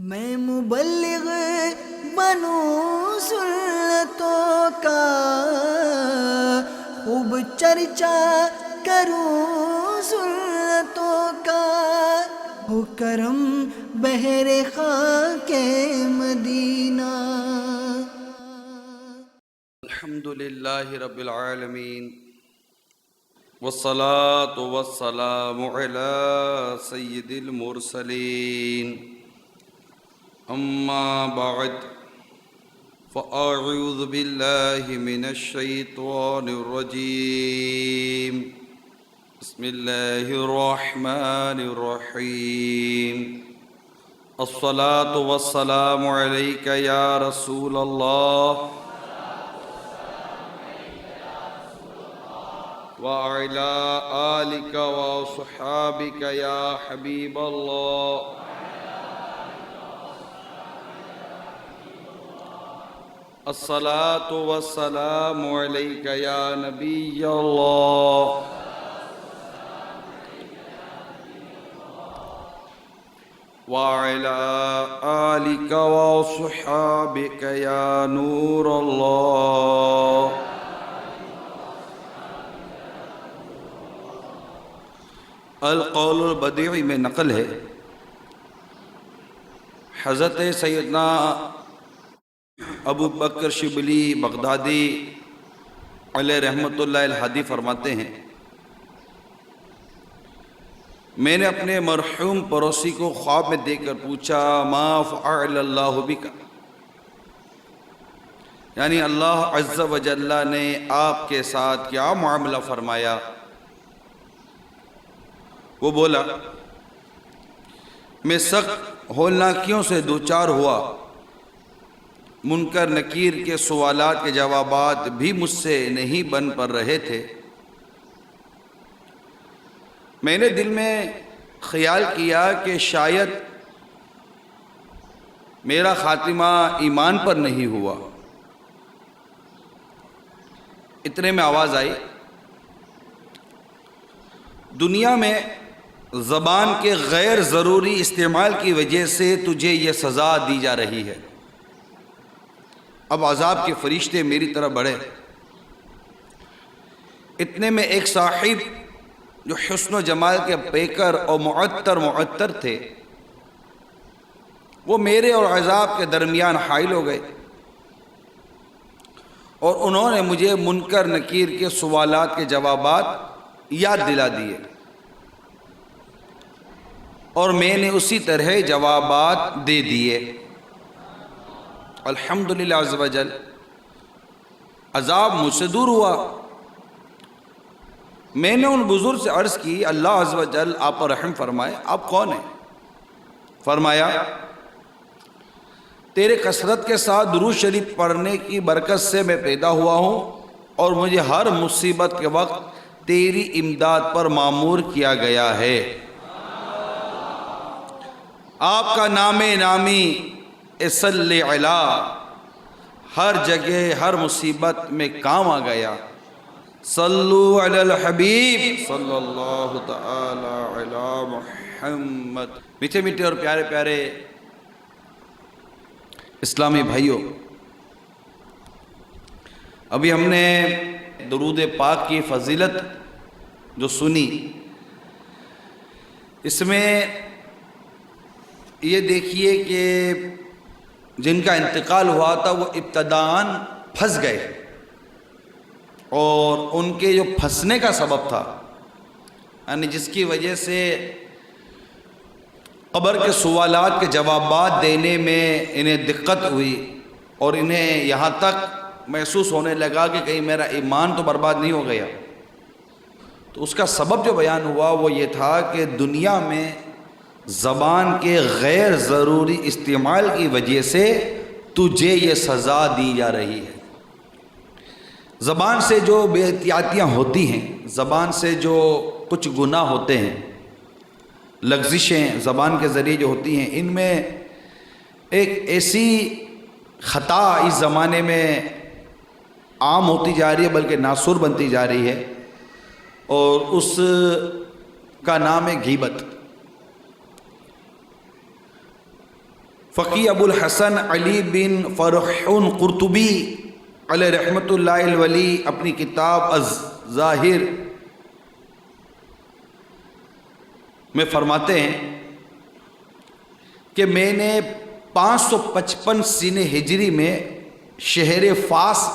میں مبلغ بنوں سنتوں کا، خوب چرچا کروں سنتوں کا، ہو کرم بہر خاک مدینہ۔ الحمدللہ رب العالمین، والصلاة والسلام علی سید المرسلین، اما بعد فاعوذ باللہ من الشیطان الرجیم، بسم اللہ الرحمن الرحیم۔ الصلاة والسلام علیک یا رسول اللہ وعلى آلك وصحابك يا حبيب الله۔ الصلاة والسلام عليك يا نبي الله وعلى آلك وصحابك يا نور الله۔ القول البدیع میں نقل ہے، حضرت سیدنا ابو بکر شبلی بغدادی علیہ رحمۃ اللہ الہادی فرماتے ہیں، میں نے اپنے مرحوم پڑوسی کو خواب میں دیکھ کر پوچھا ما فعل اللہ بک، یعنی اللہ عز و جل نے آپ کے ساتھ کیا معاملہ فرمایا؟ وہ بولا میں سخت ہولناکیوں سے دوچار ہوا، منکر نکیر کے سوالات کے جوابات بھی مجھ سے نہیں بن پر رہے تھے۔ میں نے دل میں خیال کیا کہ شاید میرا خاتمہ ایمان پر نہیں ہوا۔ اتنے میں آواز آئی، دنیا میں زبان کے غیر ضروری استعمال کی وجہ سے تجھے یہ سزا دی جا رہی ہے۔ اب عذاب کے فرشتے میری طرف بڑھے۔ اتنے میں ایک صاحب جو حسن و جمال کے پیکر اور معطر تھے، وہ میرے اور عذاب کے درمیان حائل ہو گئے، اور انہوں نے مجھے منکر نکیر کے سوالات کے جوابات یاد دلا دیے، اور میں نے اسی طرح جوابات دے دیے۔ الحمدللہ عز و جل، عذاب مجھ سے دور ہوا۔ میں نے ان بزرگ سے عرض کی، اللہ عز و جل آپ پر رحم فرمائے، آپ کون ہیں؟ فرمایا تیرے کثرت کے ساتھ درود شریف پڑھنے کی برکت سے میں پیدا ہوا ہوں، اور مجھے ہر مصیبت کے وقت تیری امداد پر مامور کیا گیا ہے۔ آپ کا نام نامی صلی علی ہر جگہ ہر مصیبت میں کام آ گیا۔ صلو علی الحبیب صلی اللہ تعالی علی محمد۔ میٹھے میٹھے اور پیارے پیارے اسلامی بھائیوں، ابھی ہم نے درود پاک کی فضیلت جو سنی، اس میں یہ دیکھیے کہ جن کا انتقال ہوا تھا وہ ابتداً پھنس گئے، اور ان کے جو پھنسنے کا سبب تھا، یعنی جس کی وجہ سے قبر کے سوالات کے جوابات دینے میں انہیں دقت ہوئی، اور انہیں یہاں تک محسوس ہونے لگا کہ کہیں میرا ایمان تو برباد نہیں ہو گیا، تو اس کا سبب جو بیان ہوا وہ یہ تھا کہ دنیا میں زبان کے غیر ضروری استعمال کی وجہ سے تجھے یہ سزا دی جا رہی ہے۔ زبان سے جو بے احتیاطیاں ہوتی ہیں، زبان سے جو کچھ گناہ ہوتے ہیں، لغزشیں زبان کے ذریعے جو ہوتی ہیں، ان میں ایک ایسی خطا اس زمانے میں عام ہوتی جا رہی ہے، بلکہ ناسور بنتی جا رہی ہے، اور اس کا نام ہے غیبت۔ فقی ابو الحسن علی بن فرحون قرطبی علیہ رحمۃ اللہ الولی اپنی کتاب الظاہر میں فرماتے ہیں کہ میں نے 555 سینہ ہجری میں شہر فاس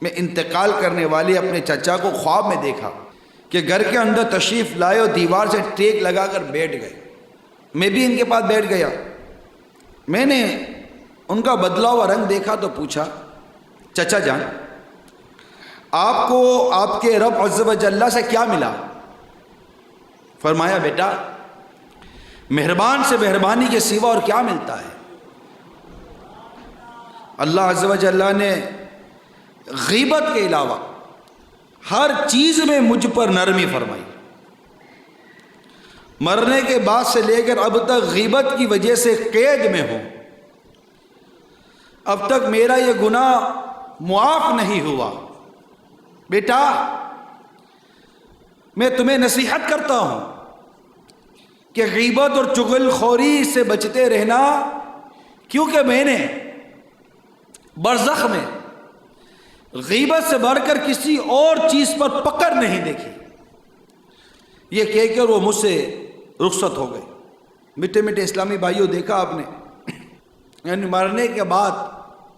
میں انتقال کرنے والے اپنے چچا کو خواب میں دیکھا کہ گھر کے اندر تشریف لائے اور دیوار سے ٹیک لگا کر بیٹھ گئے۔ میں بھی ان کے پاس بیٹھ گیا۔ میں نے ان کا بدلا ہوا رنگ دیکھا تو پوچھا، چچا جان آپ کو آپ کے رب عز و جل سے کیا ملا؟ فرمایا بیٹا مہربان سے مہربانی کے سوا اور کیا ملتا ہے؟ اللہ عز و جل نے غیبت کے علاوہ ہر چیز میں مجھ پر نرمی فرمائی۔ مرنے کے بعد سے لے کر اب تک غیبت کی وجہ سے قید میں ہوں، اب تک میرا یہ گناہ معاف نہیں ہوا۔ بیٹا میں تمہیں نصیحت کرتا ہوں کہ غیبت اور چغل خوری سے بچتے رہنا، کیونکہ میں نے برزخ میں غیبت سے بڑھ کر کسی اور چیز پر پکڑ نہیں دیکھی۔ یہ کہہ کر وہ مجھ سے رخصت ہو گئے۔ میٹھے میٹھے اسلامی بھائیوں، دیکھا آپ نے، یعنی مرنے کے بعد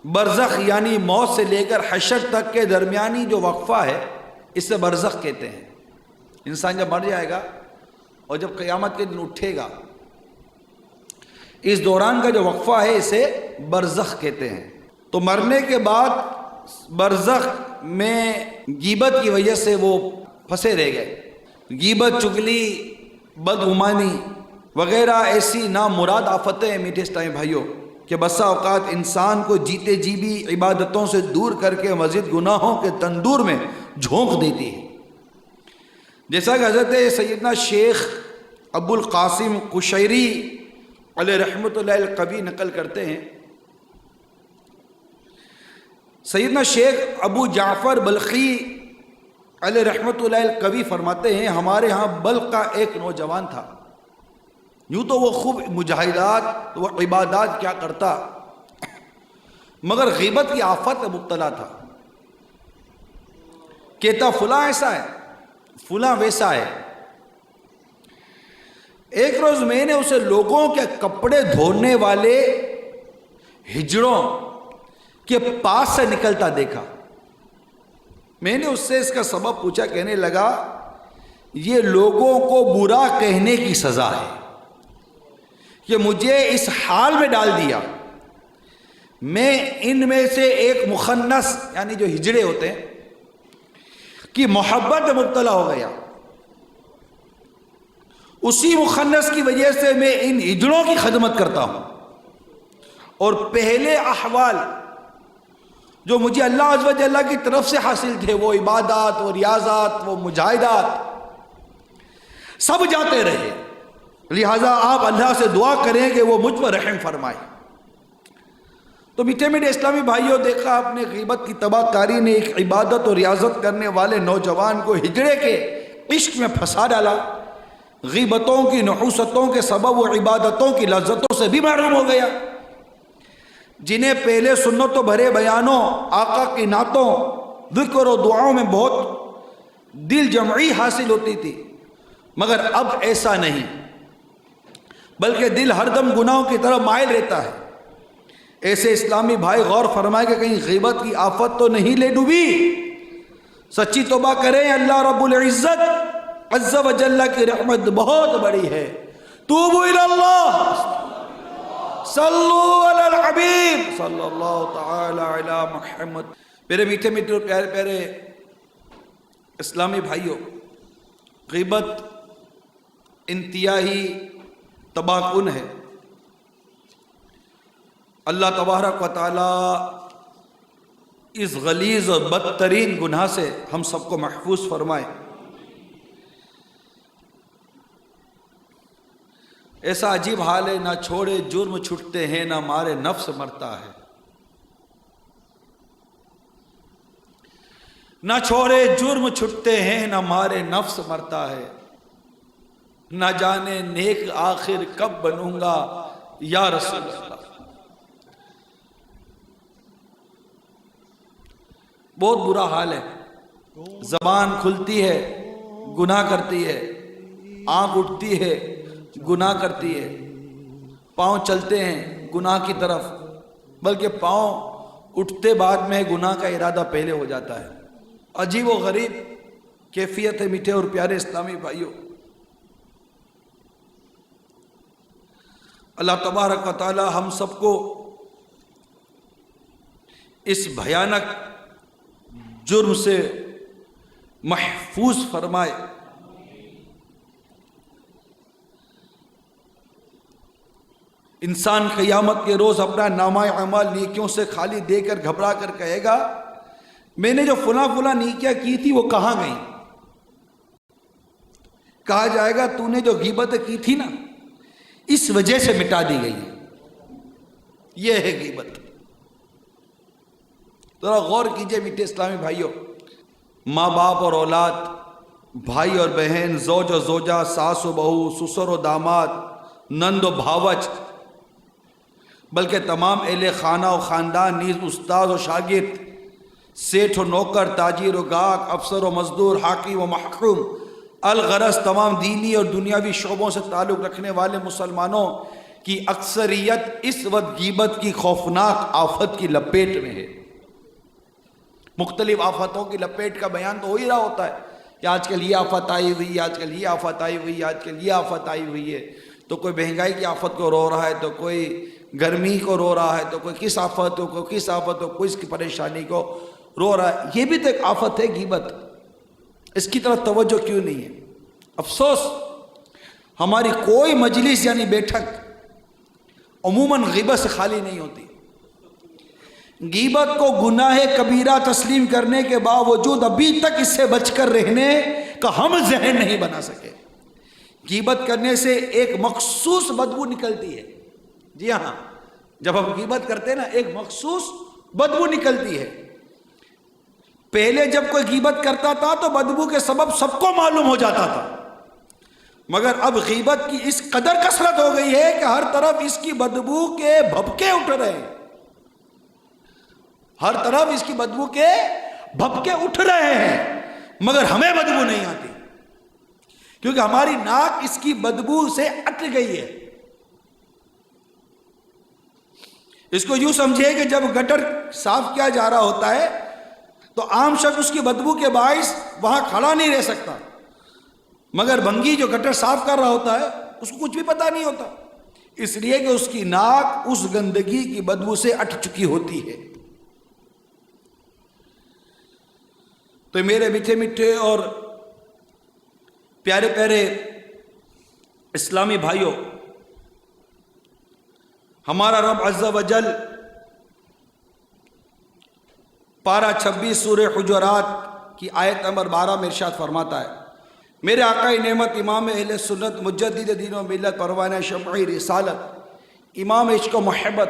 برزخ یعنی موت سے لے کر حشر تک کے درمیانی جو وقفہ ہے اس سے برزخ کہتے ہیں۔ انسان جب مر جائے گا اور جب قیامت کے دن اٹھے گا، اس دوران کا جو وقفہ ہے اسے برزخ کہتے ہیں۔ تو مرنے کے بعد برزخ میں غیبت کی وجہ سے وہ پھنسے رہ گئے۔ غیبت، چغلی، بدگمانی وغیرہ ایسی نامراد آفتیں ہیں میٹھے اسلامی بھائیوں کہ بسا اوقات انسان کو جیتے جی بھی عبادتوں سے دور کر کے مزید گناہوں کے تندور میں جھونک دیتی ہے۔ جیسا کہ حضرت سیدنا شیخ ابو القاسم قشیری علیہ رحمۃ اللہ القوی نقل کرتے ہیں، سیدنا شیخ ابو جعفر بلخی علیہ رحمۃ اللہ القوی فرماتے ہیں ہمارے ہاں بلخ کا ایک نوجوان تھا، یوں تو وہ خوب مجاہدات و عبادات کیا کرتا، مگر غیبت کی آفت میں مبتلا تھا۔ کہتا فلاں ایسا ہے، فلاں ویسا ہے۔ ایک روز میں نے اسے لوگوں کے کپڑے دھونے والے ہجڑوں کے پاس سے نکلتا دیکھا۔ میں نے اس سے اس کا سبب پوچھا، کہنے لگا یہ لوگوں کو برا کہنے کی سزا ہے کہ مجھے اس حال میں ڈال دیا۔ میں ان میں سے ایک مخنث یعنی جو ہجڑے ہوتے ہیں کی محبت میں مبتلا ہو گیا، اسی مخنث کی وجہ سے میں ان ہجڑوں کی خدمت کرتا ہوں، اور پہلے احوال جو مجھے اللہ عز و جل کی طرف سے حاصل تھے، وہ عبادات، وہ ریاضات، وہ مجاہدات، سب جاتے رہے۔ لہٰذا آپ اللہ سے دعا کریں کہ وہ مجھ پر رحم فرمائے۔ تو میٹھے میٹھے اسلامی بھائیوں، دیکھا آپ نے غیبت کی تباہ کاری نے ایک عبادت اور ریاضت کرنے والے نوجوان کو ہجڑے کے عشق میں پھنسا ڈالا۔ غیبتوں کی نحوستوں کے سبب وہ عبادتوں کی لذتوں سے بھی محروم ہو گیا۔ جنہیں پہلے سنتوں بھرے بیانوں، آقا کی نعتوں، ذکر و دعاؤں میں بہت دل جمعی حاصل ہوتی تھی، مگر اب ایسا نہیں، بلکہ دل ہر دم گناہوں کی طرف مائل رہتا ہے۔ ایسے اسلامی بھائی غور فرمائے کہ کہیں غیبت کی آفت تو نہیں لے ڈوبی۔ سچی توبہ کریں، اللہ رب العزت عز و جل کی رحمت بہت بڑی ہے۔ توبوا الی اللہ، صلو علی الحبیب صلی اللہ تعالی علی محمد۔ میرے میٹھے میٹھے اور پیارے پیارے اسلامی بھائیوں، غیبت انتہائی تباہ کن ہے۔ اللہ تبارک و تعالی اس غلیظ اور بدترین گناہ سے ہم سب کو محفوظ فرمائے۔ ایسا عجیب حال ہے، نہ چھوڑے جرم چھٹتے ہیں، نہ مارے نفس مرتا ہے۔ نہ چھوڑے جرم چھٹتے ہیں، نہ مارے نفس مرتا ہے۔ نہ جانے نیک آخر کب بنوں گا، یا رسول اللہ. بہت برا حال ہے. زبان کھلتی ہے گناہ کرتی ہے، آنکھ اٹھتی ہے گناہ کرتی ہے، پاؤں چلتے ہیں گناہ کی طرف، بلکہ پاؤں اٹھتے بعد میں گناہ کا ارادہ پہلے ہو جاتا ہے. عجیب و غریب کیفیت ہے میٹھے اور پیارے اسلامی بھائیوں. اللہ تبارک و تعالی ہم سب کو اس بھیانک جرم سے محفوظ فرمائے. انسان قیامت کے روز اپنا نامہ اعمال نیکیوں سے خالی دے کر گھبرا کر کہے گا میں نے جو فلاں نیکیاں کی تھی وہ کہاں گئیں؟ کہا جائے گا تو نے جو غیبتیں کی تھی نا اس وجہ سے مٹا دی گئی. یہ ہے غیبت. ذرا غور کیجئے میٹھے اسلامی بھائیوں. ماں باپ اور اولاد، بھائی اور بہن، زوج و زوجہ، ساس و بہو، سسر و داماد، نند و بھاوج، بلکہ تمام اہل خانہ و خاندان، نیز استاد و شاگرد، سیٹھ و نوکر، تاجر و گاہک، افسر و مزدور، حاکم و محکوم، الغرض تمام دینی اور دنیاوی شعبوں سے تعلق رکھنے والے مسلمانوں کی اکثریت اس وقت غیبت کی خوفناک آفت کی لپیٹ میں ہے. مختلف آفتوں کی لپیٹ کا بیان تو ہو ہی رہا ہوتا ہے کہ آج کل یہ آفت آئی ہوئی ہے، آج کل یہ آفت آئی ہوئی ہے، آج کل یہ آفت آئی ہوئی ہے. تو کوئی مہنگائی کی آفت کو رو رہا ہے، تو کوئی گرمی کو رو رہا ہے، تو کوئی کس آفت کو کس آفت کو کس کی پریشانی کو رو رہا ہے. یہ بھی تو ایک آفت ہے غیبت. اس کی طرف توجہ کیوں نہیں ہے؟ افسوس ہماری کوئی مجلس یعنی بیٹھک عموماً غیبت سے خالی نہیں ہوتی. غیبت کو گناہ کبیرہ تسلیم کرنے کے باوجود ابھی تک اس سے بچ کر رہنے کا ہم ذہن نہیں بنا سکے. غیبت کرنے سے ایک مخصوص بدبو نکلتی ہے. جی ہاں، جب ہم غیبت کرتے ہیں نا ایک مخصوص بدبو نکلتی ہے. پہلے جب کوئی غیبت کرتا تھا تو بدبو کے سبب سب کو معلوم ہو جاتا تھا، مگر اب غیبت کی اس قدر کثرت ہو گئی ہے کہ ہر طرف اس کی بدبو کے بھبکے اٹھ رہے ہیں. ہر طرف اس کی بدبو کے بھبکے اٹھ رہے ہیں، مگر ہمیں بدبو نہیں آتی کیونکہ ہماری ناک اس کی بدبو سے اٹ گئی ہے. اس کو یوں سمجھے کہ جب گٹر صاف کیا جا رہا ہوتا ہے تو عام شخص اس کی بدبو کے باعث وہاں کھڑا نہیں رہ سکتا، مگر بھنگی جو گٹر صاف کر رہا ہوتا ہے اس کو کچھ بھی پتہ نہیں ہوتا، اس لیے کہ اس کی ناک اس گندگی کی بدبو سے اٹ چکی ہوتی ہے. تو میرے میٹھے میٹھے اور پیارے پیارے اسلامی بھائیوں، ہمارا رب عز و جل پارہ 26 سورہ حجرات کی آیت نمبر 12 میں ارشاد فرماتا ہے میرے آقا نعمت امام اہل سنت مجدد دین و ملت پروانہ شمعی رسالت امام عشق و محبت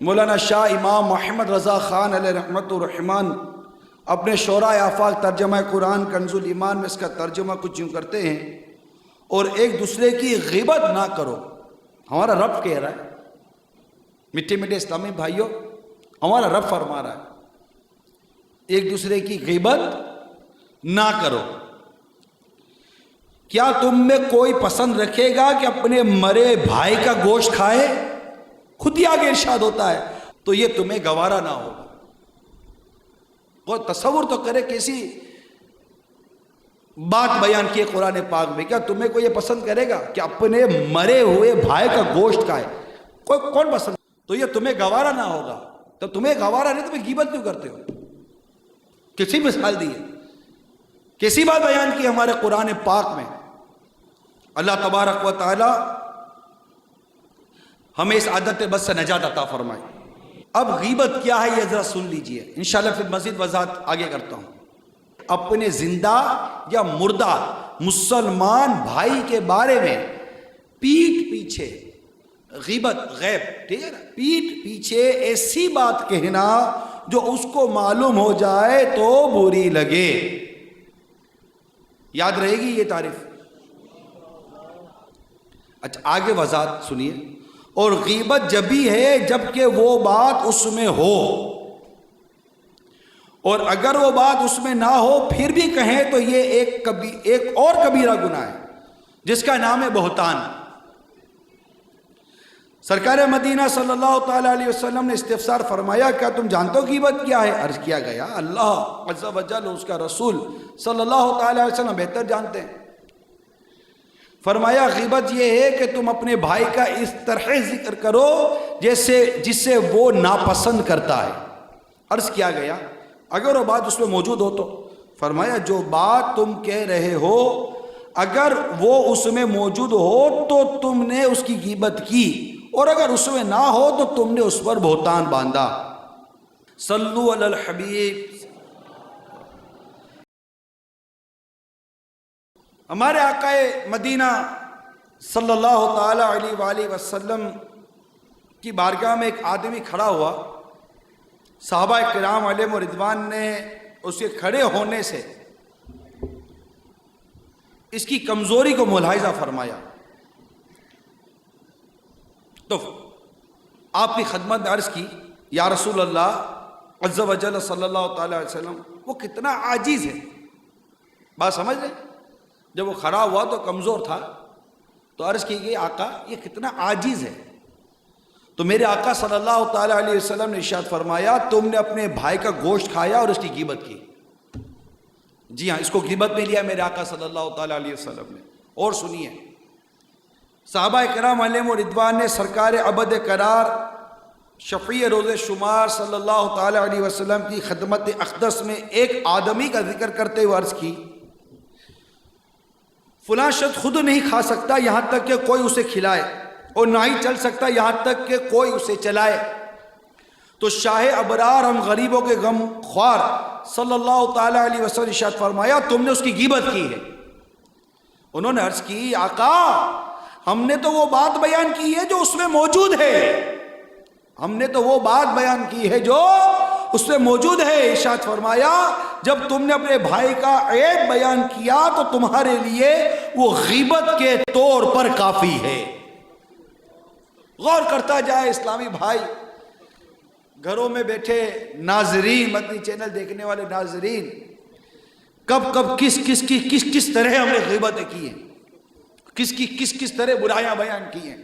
مولانا شاہ امام محمد رضا خان علیہ رحمت الرحمن اپنے شعراء آفاق ترجمہ قرآن کنز الایمان میں اس کا ترجمہ کچھ یوں کرتے ہیں، اور ایک دوسرے کی غیبت نہ کرو. ہمارا رب کہہ رہا ہے میٹھے میٹھے اسلامی بھائیوں، ہمارا رب فرما رہا ہے ایک دوسرے کی غیبت نہ کرو. کیا تم میں کوئی پسند رکھے گا کہ اپنے مرے بھائی کا گوشت کھائے؟ خود ہی آگے ارشاد ہوتا ہے تو یہ تمہیں گوارا نہ ہوگا. اور تصور تو کرے کیسی بات بیان کی قرآن پاک میں. کیا تمہیں کوئی یہ پسند کرے گا کہ اپنے مرے ہوئے بھائی کا گوشت کھائے؟ کون پسند؟ تو یہ تمہیں گوارا نہ ہوگا. تو تمہیں گوارا نہیں، تمہیں غیبت کیوں کرتے ہو؟ کسی مثال دی ہے، کسی بات بیان کی ہمارے قرآن پاک میں. اللہ تبارک و تعالی ہمیں اس عادت بس سے نجات عطا فرمائے. اب غیبت کیا ہے یہ ذرا سن لیجئے، انشاءاللہ پھر مزید وضاحت آگے کرتا ہوں. اپنے زندہ یا مردہ مسلمان بھائی کے بارے میں پیٹھ پیچھے غیبت، غیب، ٹھیک ہے نا، پیٹھ پیچھے ایسی بات کہنا جو اس کو معلوم ہو جائے تو بری لگے. یاد رہے گی یہ تعریف؟ اچھا آگے وضاحت سنیے. اور غیبت جب بھی ہے جب کہ وہ بات اس میں ہو، اور اگر وہ بات اس میں نہ ہو پھر بھی کہیں تو یہ ایک اور کبیرہ گناہ ہے جس کا نام ہے بہتان۔ سرکار مدینہ صلی اللہ تعالیٰ علیہ وسلم نے استفسار فرمایا کیا تم جانتے ہو غیبت کیا ہے؟ عرض کیا گیا اللہ عز و جل اس کا رسول صلی اللہ تعالیٰ علیہ وسلم بہتر جانتے ہیں۔ فرمایا غیبت یہ ہے کہ تم اپنے بھائی کا اس طرح ذکر کرو جس سے وہ ناپسند کرتا ہے۔ عرض کیا گیا اگر وہ بات اس میں موجود ہو تو؟ فرمایا جو بات تم کہہ رہے ہو اگر وہ اس میں موجود ہو تو تم نے اس کی غیبت کی، اور اگر اس میں نہ ہو تو تم نے اس پر بہتان باندھا۔ صلو علی الحبیب۔ ہمارے آقا مدینہ صلی اللہ تعالی علیہ وآلہ وسلم کی بارگاہ میں ایک آدمی کھڑا ہوا، صحابہ کرام علیہم رضوان نے اس کے کھڑے ہونے سے اس کی کمزوری کو ملاحظہ فرمایا، تو آپ کی خدمت میں عرض کی یا رسول اللہ عز و جل صلی اللہ تعالی علیہ وسلم وہ کتنا عاجز ہے۔ بات سمجھ لیں، جب وہ کھڑا ہوا تو کمزور تھا، تو عرض کی گئی آقا یہ کتنا عاجز ہے، تو میرے آقا صلی اللہ تعالیٰ علیہ وسلم نے ارشاد فرمایا تم نے اپنے بھائی کا گوشت کھایا اور اس کی غیبت کی۔ جی ہاں، اس کو غیبت میں لیا میرے آقا صلی اللہ تعالیٰ علیہ وسلم نے۔ اور سنیے، صحابہ کرام علیہم رضوان نے سرکار ابد قرار شفیع روز شمار صلی اللہ تعالیٰ علیہ وسلم کی خدمت اقدس میں ایک آدمی کا ذکر کرتے ہوئے عرض کی فلاں شخص خود نہیں کھا سکتا یہاں تک کہ کوئی اسے کھلائے، اور نہ ہی چل سکتا یہاں تک کہ کوئی اسے چلائے، تو شاہ ابرار ہم غریبوں کے غم خوار صلی اللہ تعالیٰ علیہ وسلم ارشاد فرمایا تم نے اس کی غیبت کی ہے۔ انہوں نے عرض کی آقا ہم نے تو وہ بات بیان کی ہے جو اس میں موجود ہے، ہم نے تو وہ بات بیان کی ہے جو اس میں موجود ہے۔ ارشاد فرمایا جب تم نے اپنے بھائی کا عیب بیان کیا تو تمہارے لیے وہ غیبت کے طور پر کافی ہے۔ غور کرتا جائے اسلامی بھائی، گھروں میں بیٹھے ناظرین، مدنی چینل دیکھنے والے ناظرین، کب کس طرح ہم نے غیبتیں کی ہیں، کس طرح برائیاں بیان کی ہیں۔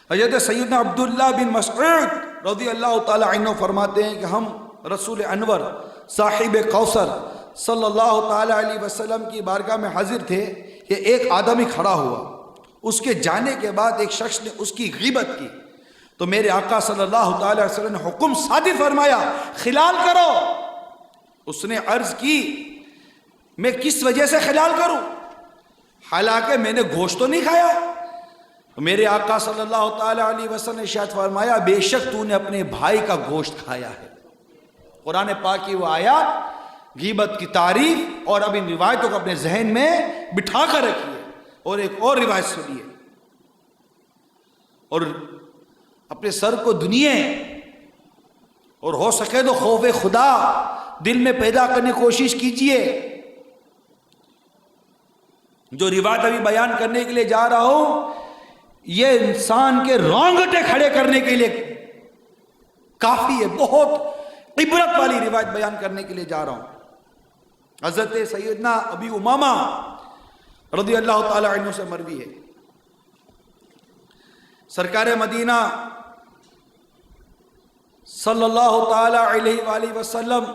حضرت سیدنا عبداللہ بن مسعود رضی اللہ تعالی عنہ فرماتے ہیں کہ ہم رسول انور صاحب کوثر صلی اللہ تعالی علیہ وسلم کی بارگاہ میں حاضر تھے کہ ایک آدمی کھڑا ہوا، اس کے جانے کے بعد ایک شخص نے اس کی غیبت کی، تو میرے آقا صلی اللہ تعالی علیہ وسلم نے حکم صادر فرمایا خلال کرو۔ اس نے عرض کی میں کس وجہ سے خلال کروں، حالانکہ میں نے گوشت تو نہیں کھایا۔ میرے آقا صلی اللہ تعالی علیہ وسلم نے ارشاد فرمایا بے شک تو نے اپنے بھائی کا گوشت کھایا ہے۔ قرآن پاک کی وہ آیات غیبت کی تعریف اور اب ان روایتوں کو اپنے ذہن میں بٹھا کر رکھیے۔ اور ایک اور روایت سنیے، اور اپنے سر کو دنیا اور ہو سکے تو خوف خدا دل میں پیدا کرنے کی کوشش کیجئے۔ جو روایت ابھی بیان کرنے کے لیے جا رہا ہوں یہ انسان کے رونگٹے کھڑے کرنے کے لیے کافی ہے، بہت عبرت والی روایت بیان کرنے کے لیے جا رہا ہوں۔ حضرت سیدنا ابی امامہ رضی اللہ تعالی عنہ سے مروی ہے، سرکار مدینہ صلی اللہ تعالی علیہ وآلہ وسلم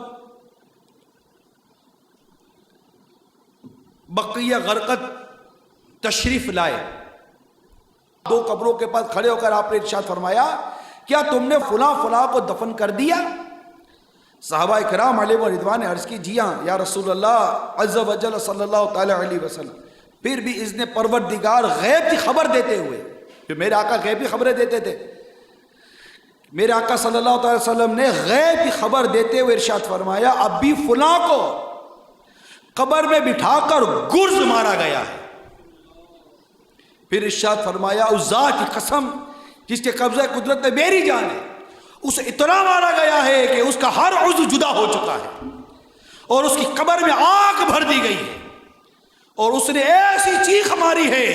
بقیہ غرقد تشریف لائے، دو قبروں کے پاس کھڑے ہو کر آپ نے ارشاد فرمایا کیا تم نے فلاں فلاں کو دفن کر دیا؟ صحابہ کرام علیہ رضوان نے عرض کی جی ہاں یا رسول اللہ عز و جل صلی اللہ تعالی علیہ وسلم۔ پھر بھی اذن پروردگار غیب کی خبر دیتے ہوئے، جو میرے آقا غیبی خبریں دیتے تھے، میرے آقا صلی اللہ تعالی وسلم نے غیب کی خبر دیتے ہوئے ارشاد فرمایا اب بھی فلاں کو قبر میں بٹھا کر گرز مارا گیا ہے۔ پھر ارشاد فرمایا اس ذات کی قسم جس کے قبضہ قدرت میں میری جان ہے، اسے اتنا مارا گیا ہے کہ اس کا ہر عضو جدا ہو چکا ہے اور اس کی قبر میں آگ بھر دی گئی ہے، اور اس نے ایسی چیخ ماری ہے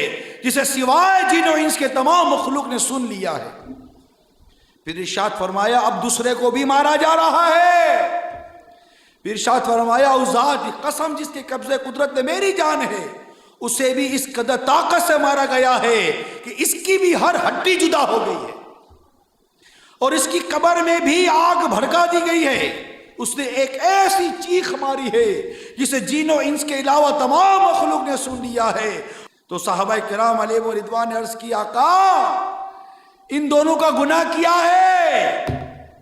جسے سوائے جن و انس کے تمام مخلوق نے سن لیا ہے۔ پھر ارشاد فرمایا اب دوسرے کو بھی مارا جا رہا ہے۔ پھر ارشاد فرمایا اس ذات کی قسم جس کے قبضے قدرت میں میری جان ہے، اسے بھی اس قدر طاقت سے مارا گیا ہے کہ اس کی بھی ہر ہڈی جدا ہو گئی ہے، اور اس کی قبر میں بھی آگ بھڑکا دی گئی ہے۔ اس نے ایک ایسی چیخ ماری ہے جسے جن و انس کے علاوہ تمام مخلوق نے سن لیا ہے۔ تو صحابہ کرام علیہ رضوان نے عرض کی آقا ان دونوں کا گناہ کیا ہے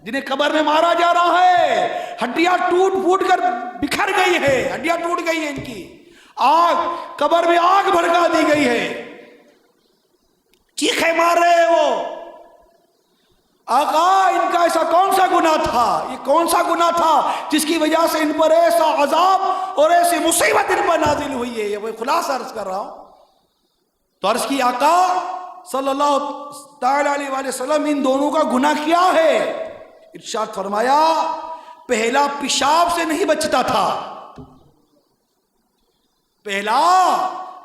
جنہیں قبر میں مارا جا رہا ہے؟ ہڈیاں ٹوٹ پھوٹ کر بکھر گئی ہے، ہڈیاں ٹوٹ گئی ہیں ان کی، آگ قبر میں آگ بھڑکا دی گئی ہے، چیخیں مار رہے ہیں وہ۔ آقا ان کا ایسا کون سا گناہ تھا، یہ کون سا گناہ تھا جس کی وجہ سے ان پر ایسا عذاب اور ایسی مصیبت ان پر نازل ہوئی ہے؟ یہ وہ خلاصہ عرض کر رہا ہوں۔ تو عرض کی آقا صلی اللہ تعالی علیہ وآلہ وسلم ان دونوں کا گناہ کیا ہے؟ ارشاد فرمایا پہلا پیشاب سے نہیں بچتا تھا، پہلا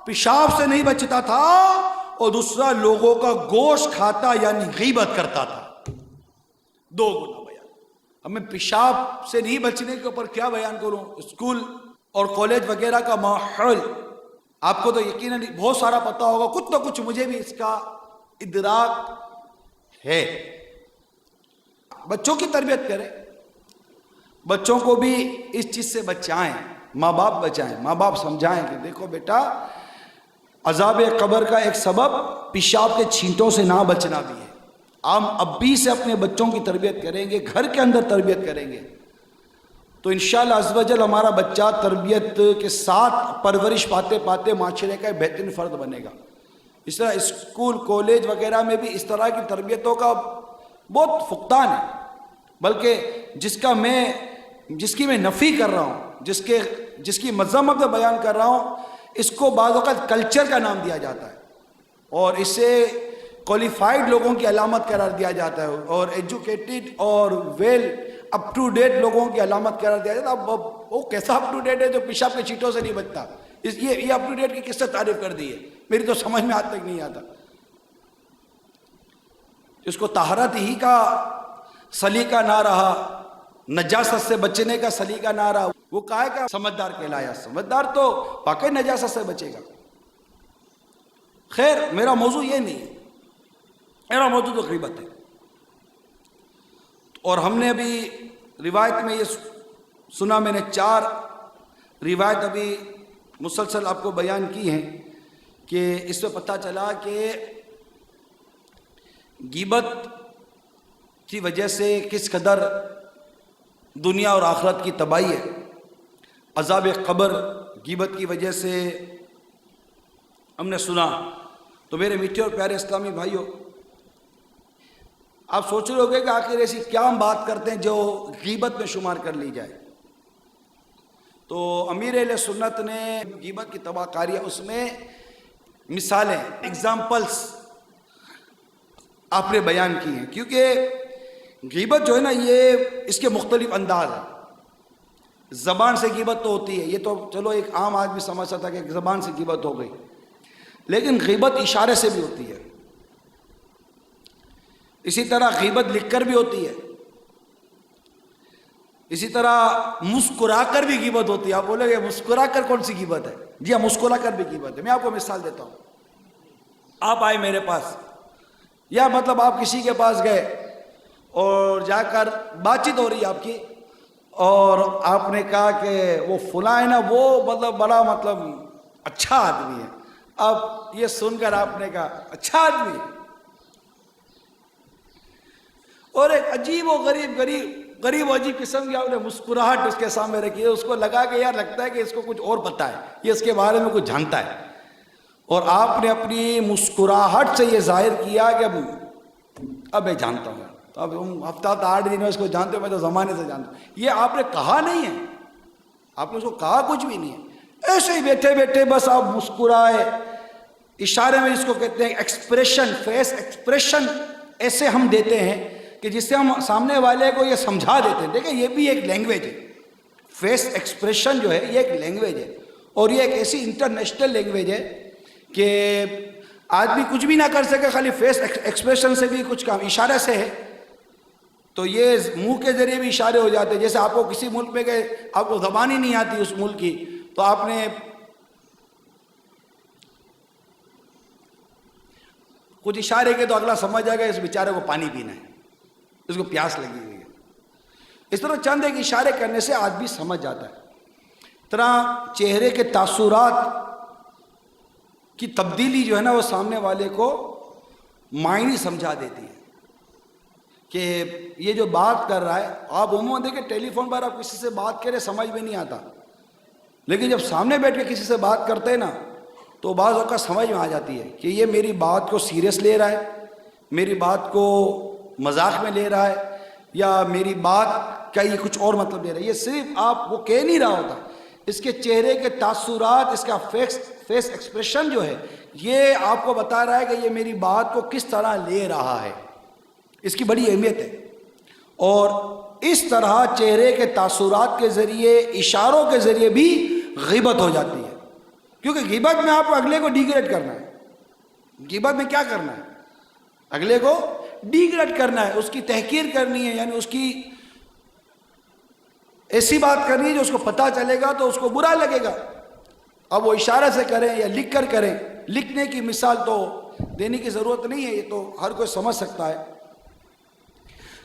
پیشاب سے نہیں بچتا تھا، اور دوسرا لوگوں کا گوشت کھاتا یعنی غیبت کرتا تھا۔ دو گناہ بیان۔ اب میں پیشاب سے نہیں بچنے کے اوپر کیا بیان کروں؟ اسکول اور کالج وغیرہ کا ماحول آپ کو تو یقیناً بہت سارا پتہ ہوگا، کچھ نہ کچھ مجھے بھی اس کا ادراک ہے۔ بچوں کی تربیت کریں، بچوں کو بھی اس چیز سے بچائیں، ماں باپ بچائیں، ماں باپ سمجھائیں کہ دیکھو بیٹا عذاب قبر کا ایک سبب پیشاب کے چھینٹوں سے نہ بچنا بھی ہے۔ ہم اب بھی سے اپنے بچوں کی تربیت کریں گے، گھر کے اندر تربیت کریں گے تو انشاءاللہ عز و جل ہمارا بچہ تربیت کے ساتھ پرورش پاتے پاتے معاشرے کا ایک بہترین فرد بنے گا۔ اس طرح اسکول کالج وغیرہ میں بھی اس طرح کی تربیتوں کا بہت فقدان ہے، بلکہ جس کی میں نفی کر رہا ہوں، جس کی مذمت بیان کر رہا ہوں، اس کو بعض اوقات کلچر کا نام دیا جاتا ہے اور اسے کوالیفائڈ لوگوں کی علامت قرار دیا جاتا ہے، اور ایجوکیٹڈ اور ویل اپ ٹو ڈیٹ لوگوں کی علامت قرار دیا جاتا ہے۔ اب وہ کیسا اپ ٹو ڈیٹ ہے جو پیشاب کے چھینٹوں سے نہیں بچتا؟ یہ اپ ٹو ڈیٹ کی کس سے تعریف کر دی ہے؟ میری تو سمجھ میں آج تک نہیں آتا۔ اس کو طہارت ہی کا سلیقہ نہ رہا، نجاست سے بچنے کا سلیقہ نہ رہا، وہ کہے کا سمجھدار کہلایا؟ سمجھدار تو واقعی نجاست سے بچے گا۔ خیر میرا موضوع یہ نہیں ہے، میرا موضوع تو غیبت ہے، اور ہم نے ابھی روایت میں یہ سنا، میں نے 4 روایت ابھی مسلسل آپ کو بیان کی ہیں کہ اس سے پتہ چلا کہ غیبت کی وجہ سے کس قدر دنیا اور آخرت کی تباہی ہے۔ عذاب قبر غیبت کی وجہ سے ہم نے سنا۔ تو میرے میٹھے اور پیارے اسلامی بھائیوں، آپ سوچ رہے ہوگے کہ آخر ایسی کیا ہم بات کرتے ہیں جو غیبت میں شمار کر لی جائے؟ تو امیر اہل سنت نے غیبت کی تباہ کاری ہے، اس میں مثالیں، ایگزامپلس آپ نے بیان کی ہیں، کیونکہ غیبت جو ہے نا یہ اس کے مختلف انداز ہیں۔ زبان سے غیبت تو ہوتی ہے، یہ تو چلو ایک عام آدمی سمجھ سکتا ہے کہ زبان سے غیبت ہو گئی، لیکن غیبت اشارے سے بھی ہوتی ہے، اسی طرح غیبت لکھ کر بھی ہوتی ہے، اسی طرح مسکرا کر بھی غیبت ہوتی ہے۔ آپ بولے گے مسکرا کر کون سی غیبت ہے؟ جی ہاں، مسکرا کر بھی غیبت ہے۔ میں آپ کو مثال دیتا ہوں۔ آپ آئے میرے پاس، یا مطلب آپ کسی کے پاس گئے اور جا کر بات چیت ہو رہی ہے آپ کی، اور آپ نے کہا کہ وہ فلاں ہے نا، وہ مطلب بڑا مطلب اچھا آدمی ہے۔ اب یہ سن کر آپ نے کہا اچھا آدمی، اور ایک عجیب و غریب و عجیب قسم کی آپ نے مسکراہٹ اس کے سامنے رکھی ہے، اس کو لگا کہ یار لگتا ہے کہ اس کو کچھ اور پتہ ہے، یہ اس کے بارے میں کچھ جانتا ہے، اور آپ نے اپنی مسکراہٹ سے یہ ظاہر کیا کہ اب میں جانتا ہوں۔ تو اب ہم ہفتہ 8 دن میں اس کو جانتے ہو، میں تو زمانے سے جانتا ہوں۔ یہ آپ نے کہا نہیں ہے، آپ نے اس کو کہا کچھ بھی نہیں ہے، ایسے ہی بیٹھے بیٹھے بس آپ مسکرائے، اشارے میں اس کو کہتے ہیں ایکسپریشن، فیس ایکسپریشن ایسے ہم دیتے ہیں کہ جس سے ہم سامنے والے کو یہ سمجھا دیتے ہیں۔ دیکھیں یہ بھی ایک لینگویج ہے، فیس ایکسپریشن جو ہے یہ ایک لینگویج ہے، اور یہ ایک ایسی انٹرنیشنل لینگویج ہے کہ آدمی کچھ بھی نہ کر سکے، خالی فیس ایکسپریشن سے بھی کچھ کام، اشارے سے ہے، تو یہ منہ کے ذریعے بھی اشارے ہو جاتے ہیں. جیسے آپ کو کسی ملک میں گئے، آپ کو زبان ہی نہیں آتی اس ملک کی، تو آپ نے کچھ اشارے کے تو اگلا سمجھ جائے گا اس بیچارے کو پانی پینا ہے، اس کو پیاس لگی ہوئی ہے. اس طرح چند ایک اشارے کرنے سے آدمی سمجھ جاتا ہے. طرح چہرے کے تاثرات کی تبدیلی جو ہے نا وہ سامنے والے کو معنی سمجھا دیتی ہے کہ یہ جو بات کر رہا ہے. آپ عموماً دیکھیں ٹیلی فون پر آپ کسی سے بات کریں سمجھ میں نہیں آتا، لیکن جب سامنے بیٹھ کے کسی سے بات کرتے ہیں نا تو بعض اوقات سمجھ میں آ جاتی ہے کہ یہ میری بات کو سیریس لے رہا ہے، میری بات کو مذاق میں لے رہا ہے، یا میری بات کا یہ کچھ اور مطلب لے رہا ہے. یہ صرف آپ وہ کہہ نہیں رہا ہوتا، اس کے چہرے کے تاثرات، اس کا فیس ایکسپریشن جو ہے یہ آپ کو بتا رہا ہے کہ یہ میری بات کو کس طرح لے رہا ہے. اس کی بڑی اہمیت ہے. اور اس طرح چہرے کے تاثرات کے ذریعے، اشاروں کے ذریعے بھی غیبت ہو جاتی ہے. کیونکہ غیبت میں آپ کو اگلے کو ڈیگریڈ کرنا ہے. غیبت میں کیا کرنا ہے؟ اگلے کو ڈیگریڈ کرنا ہے، اس کی تحقیر کرنی ہے، یعنی اس کی ایسی بات کرنی ہے جو اس کو پتہ چلے گا تو اس کو برا لگے گا. اب وہ اشارے سے کریں یا لکھ کر کریں، لکھنے کی مثال تو دینے کی ضرورت نہیں ہے، یہ تو ہر کوئی سمجھ سکتا ہے.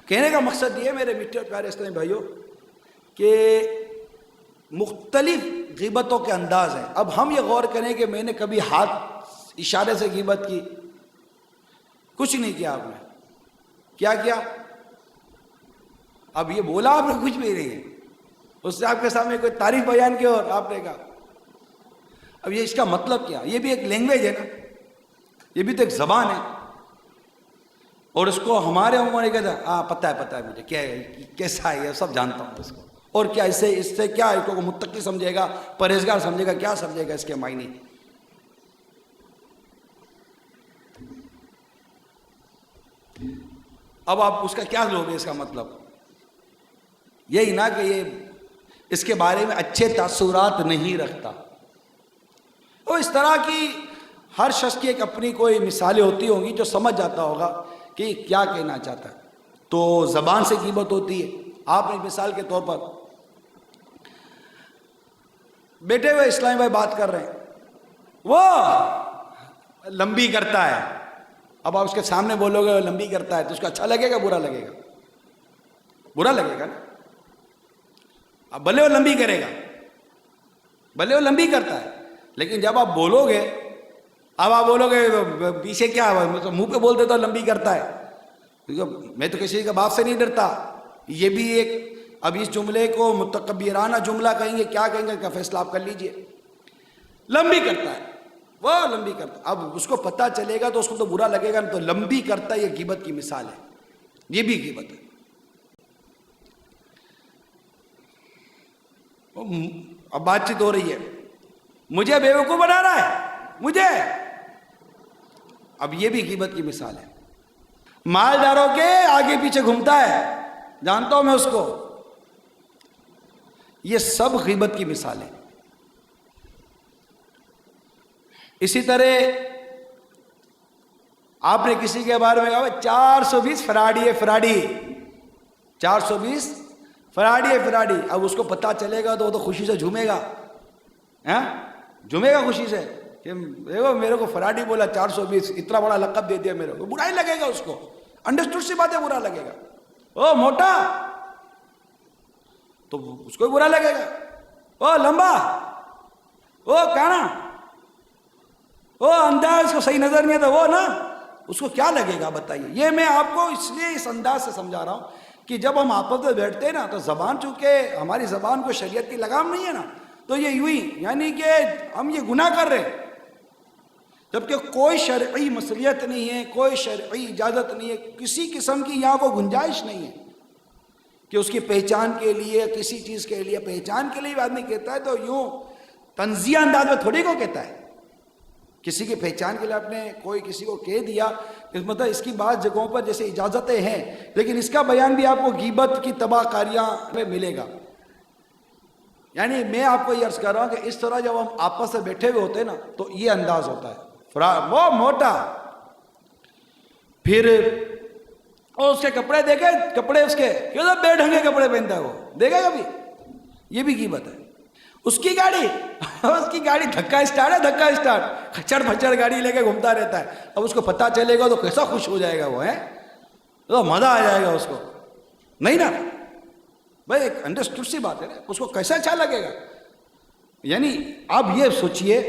کہنے کا مقصد یہ ہے میرے میٹھے اور پیارے اسلامی بھائیوں کہ مختلف غیبتوں کے انداز ہیں. اب ہم یہ غور کریں کہ میں نے کبھی ہاتھ اشارے سے غیبت کی؟ کچھ نہیں کیا. آپ نے کیا کیا؟ اب یہ بولا آپ نے کچھ بھی نہیں ہے، اس سے آپ کے سامنے کوئی تعریف بیان کی اور آپ نے کہا. اب یہ اس کا مطلب کیا؟ یہ بھی ایک لینگویج ہے نا، یہ بھی تو ایک زبان ہے. اور اس کو ہمارے عموماً نے کہا پتہ ہے مجھے کیا ہے، کیسا ہے، یہ سب جانتا ہوں اس کو. اور کیا اس سے کیا اس کو متقی سمجھے گا، پرہیزگار سمجھے گا، کیا سمجھے گا اس کے معنی. اب آپ اس کا کیا لوگے؟ اس کا مطلب یہی نا کہ یہ اس کے بارے میں اچھے تاثرات نہیں رکھتا. اور اس طرح کی ہر شخص کی ایک اپنی کوئی مثالیں ہوتی ہوں گی جو سمجھ جاتا ہوگا کہ یہ کیا کہنا چاہتا ہے. تو زبان سے غیبت ہوتی ہے. آپ نے مثال کے طور پر بیٹھے ہوئے اسلامی بھائی بات کر رہے ہیں، وہ لمبی کرتا ہے. اب آپ اس کے سامنے بولو گے وہ لمبی کرتا ہے تو اس کو اچھا لگے گا، برا لگے گا؟ برا لگے گا نا. اب بھلے وہ لمبی کرے گا، بھلے وہ لمبی کرتا ہے، لیکن جب آپ بولو گے، اب آپ بولو گے پیچھے کیا منہ پہ بول دیتا ہوں لمبی کرتا ہے، کیونکہ میں تو کسی کا باپ سے نہیں ڈرتا. یہ بھی ایک، اب اس جملے کو متکبرانہ جملہ کہیں گے، کیا کہیں گے کا فیصلہ آپ کر لیجئے. لمبی کرتا ہے، وہ لمبی کرتا ہے. اب اس کو پتہ چلے گا تو اس کو تو برا لگے گا. تو لمبی کرتا ہے، یہ غیبت کی مثال ہے، یہ بھی غیبت ہے. اب بات چیت ہو رہی ہے، مجھے بیوقوف بنا رہا ہے، مجھے. اب یہ بھی غیبت کی مثال ہے. مالداروں کے آگے پیچھے گھومتا ہے، جانتا ہوں میں اس کو. یہ سب غیبت کی مثال ہے. اسی طرح آپ نے کسی کے بارے میں کہا 420 فراڈی ہے، فراڈی 420 فراڈی ہے، فراڈی. اب اس کو پتہ چلے گا تو وہ تو خوشی سے جھومے گا، جھومے گا خوشی سے کہ دیکھو میرے کو فراڈی بولا، 420 اتنا بڑا لقب دے دیا میرے کو. برا ہی لگے گا اس کو، انڈرسٹوڈ سی بات ہے، برا لگے گا. او موٹا تو اس کو بھی برا لگے گا. او لمبا، او کانا، او انداز کو صحیح نظر نہیں آتا وہ نا، اس کو کیا لگے گا بتائیے. یہ میں آپ کو اس لیے اس انداز سے سمجھا رہا ہوں کہ جب ہم آپس میں بیٹھتے ہیں نا تو زبان، چونکہ ہماری زبان کو شریعت کی لگام نہیں ہے نا، تو یہ یوں ہی یعنی کہ ہم یہ گناہ کر رہے ہیں، جبکہ کوئی شرعی مصلیت نہیں ہے، کوئی شرعی اجازت نہیں ہے، کسی قسم کی یہاں کو گنجائش نہیں ہے کہ اس کی پہچان کے لیے، کسی چیز کے لیے پہچان کے لیے بھی آدمی کہتا ہے تو یوں تنزیہ انداز میں تھوڑی کو کہتا ہے. کسی کی پہچان کے لیے آپ نے کوئی کسی کو کہہ دیا، مطلب اس کی بعض جگہوں پر جیسے اجازتیں ہیں، لیکن اس کا بیان بھی آپ کو غیبت کی تباہ کاریاں میں ملے گا. یعنی میں آپ کو یہ عرض کر رہا ہوں کہ اس طرح جب ہم آپس سے بیٹھے ہوئے ہوتے ہیں نا تو یہ انداز ہوتا ہے. وہ موٹا. پھر اور اس کے کپڑے دیکھے, کپڑے اس کے کیوں بے ڈھنگے کپڑے پہنتا ہے وہ, دیکھا کبھی؟ یہ بھی غیبت ہے. اس کی گاڑی دھکا اسٹارٹ ہے, دھکا اسٹارٹ, کھچڑ پھچڑ گاڑی لے کے گھومتا رہتا ہے. اب اس کو پتہ چلے گا تو کیسا خوش ہو جائے گا وہ, ہے تو مزہ آ جائے گا اس کو, نہیں نا بھائی؟ ایک انڈرسٹوڈ سی بات ہے نا, اس کو کیسا اچھا لگے گا. یعنی اب یہ سوچئے,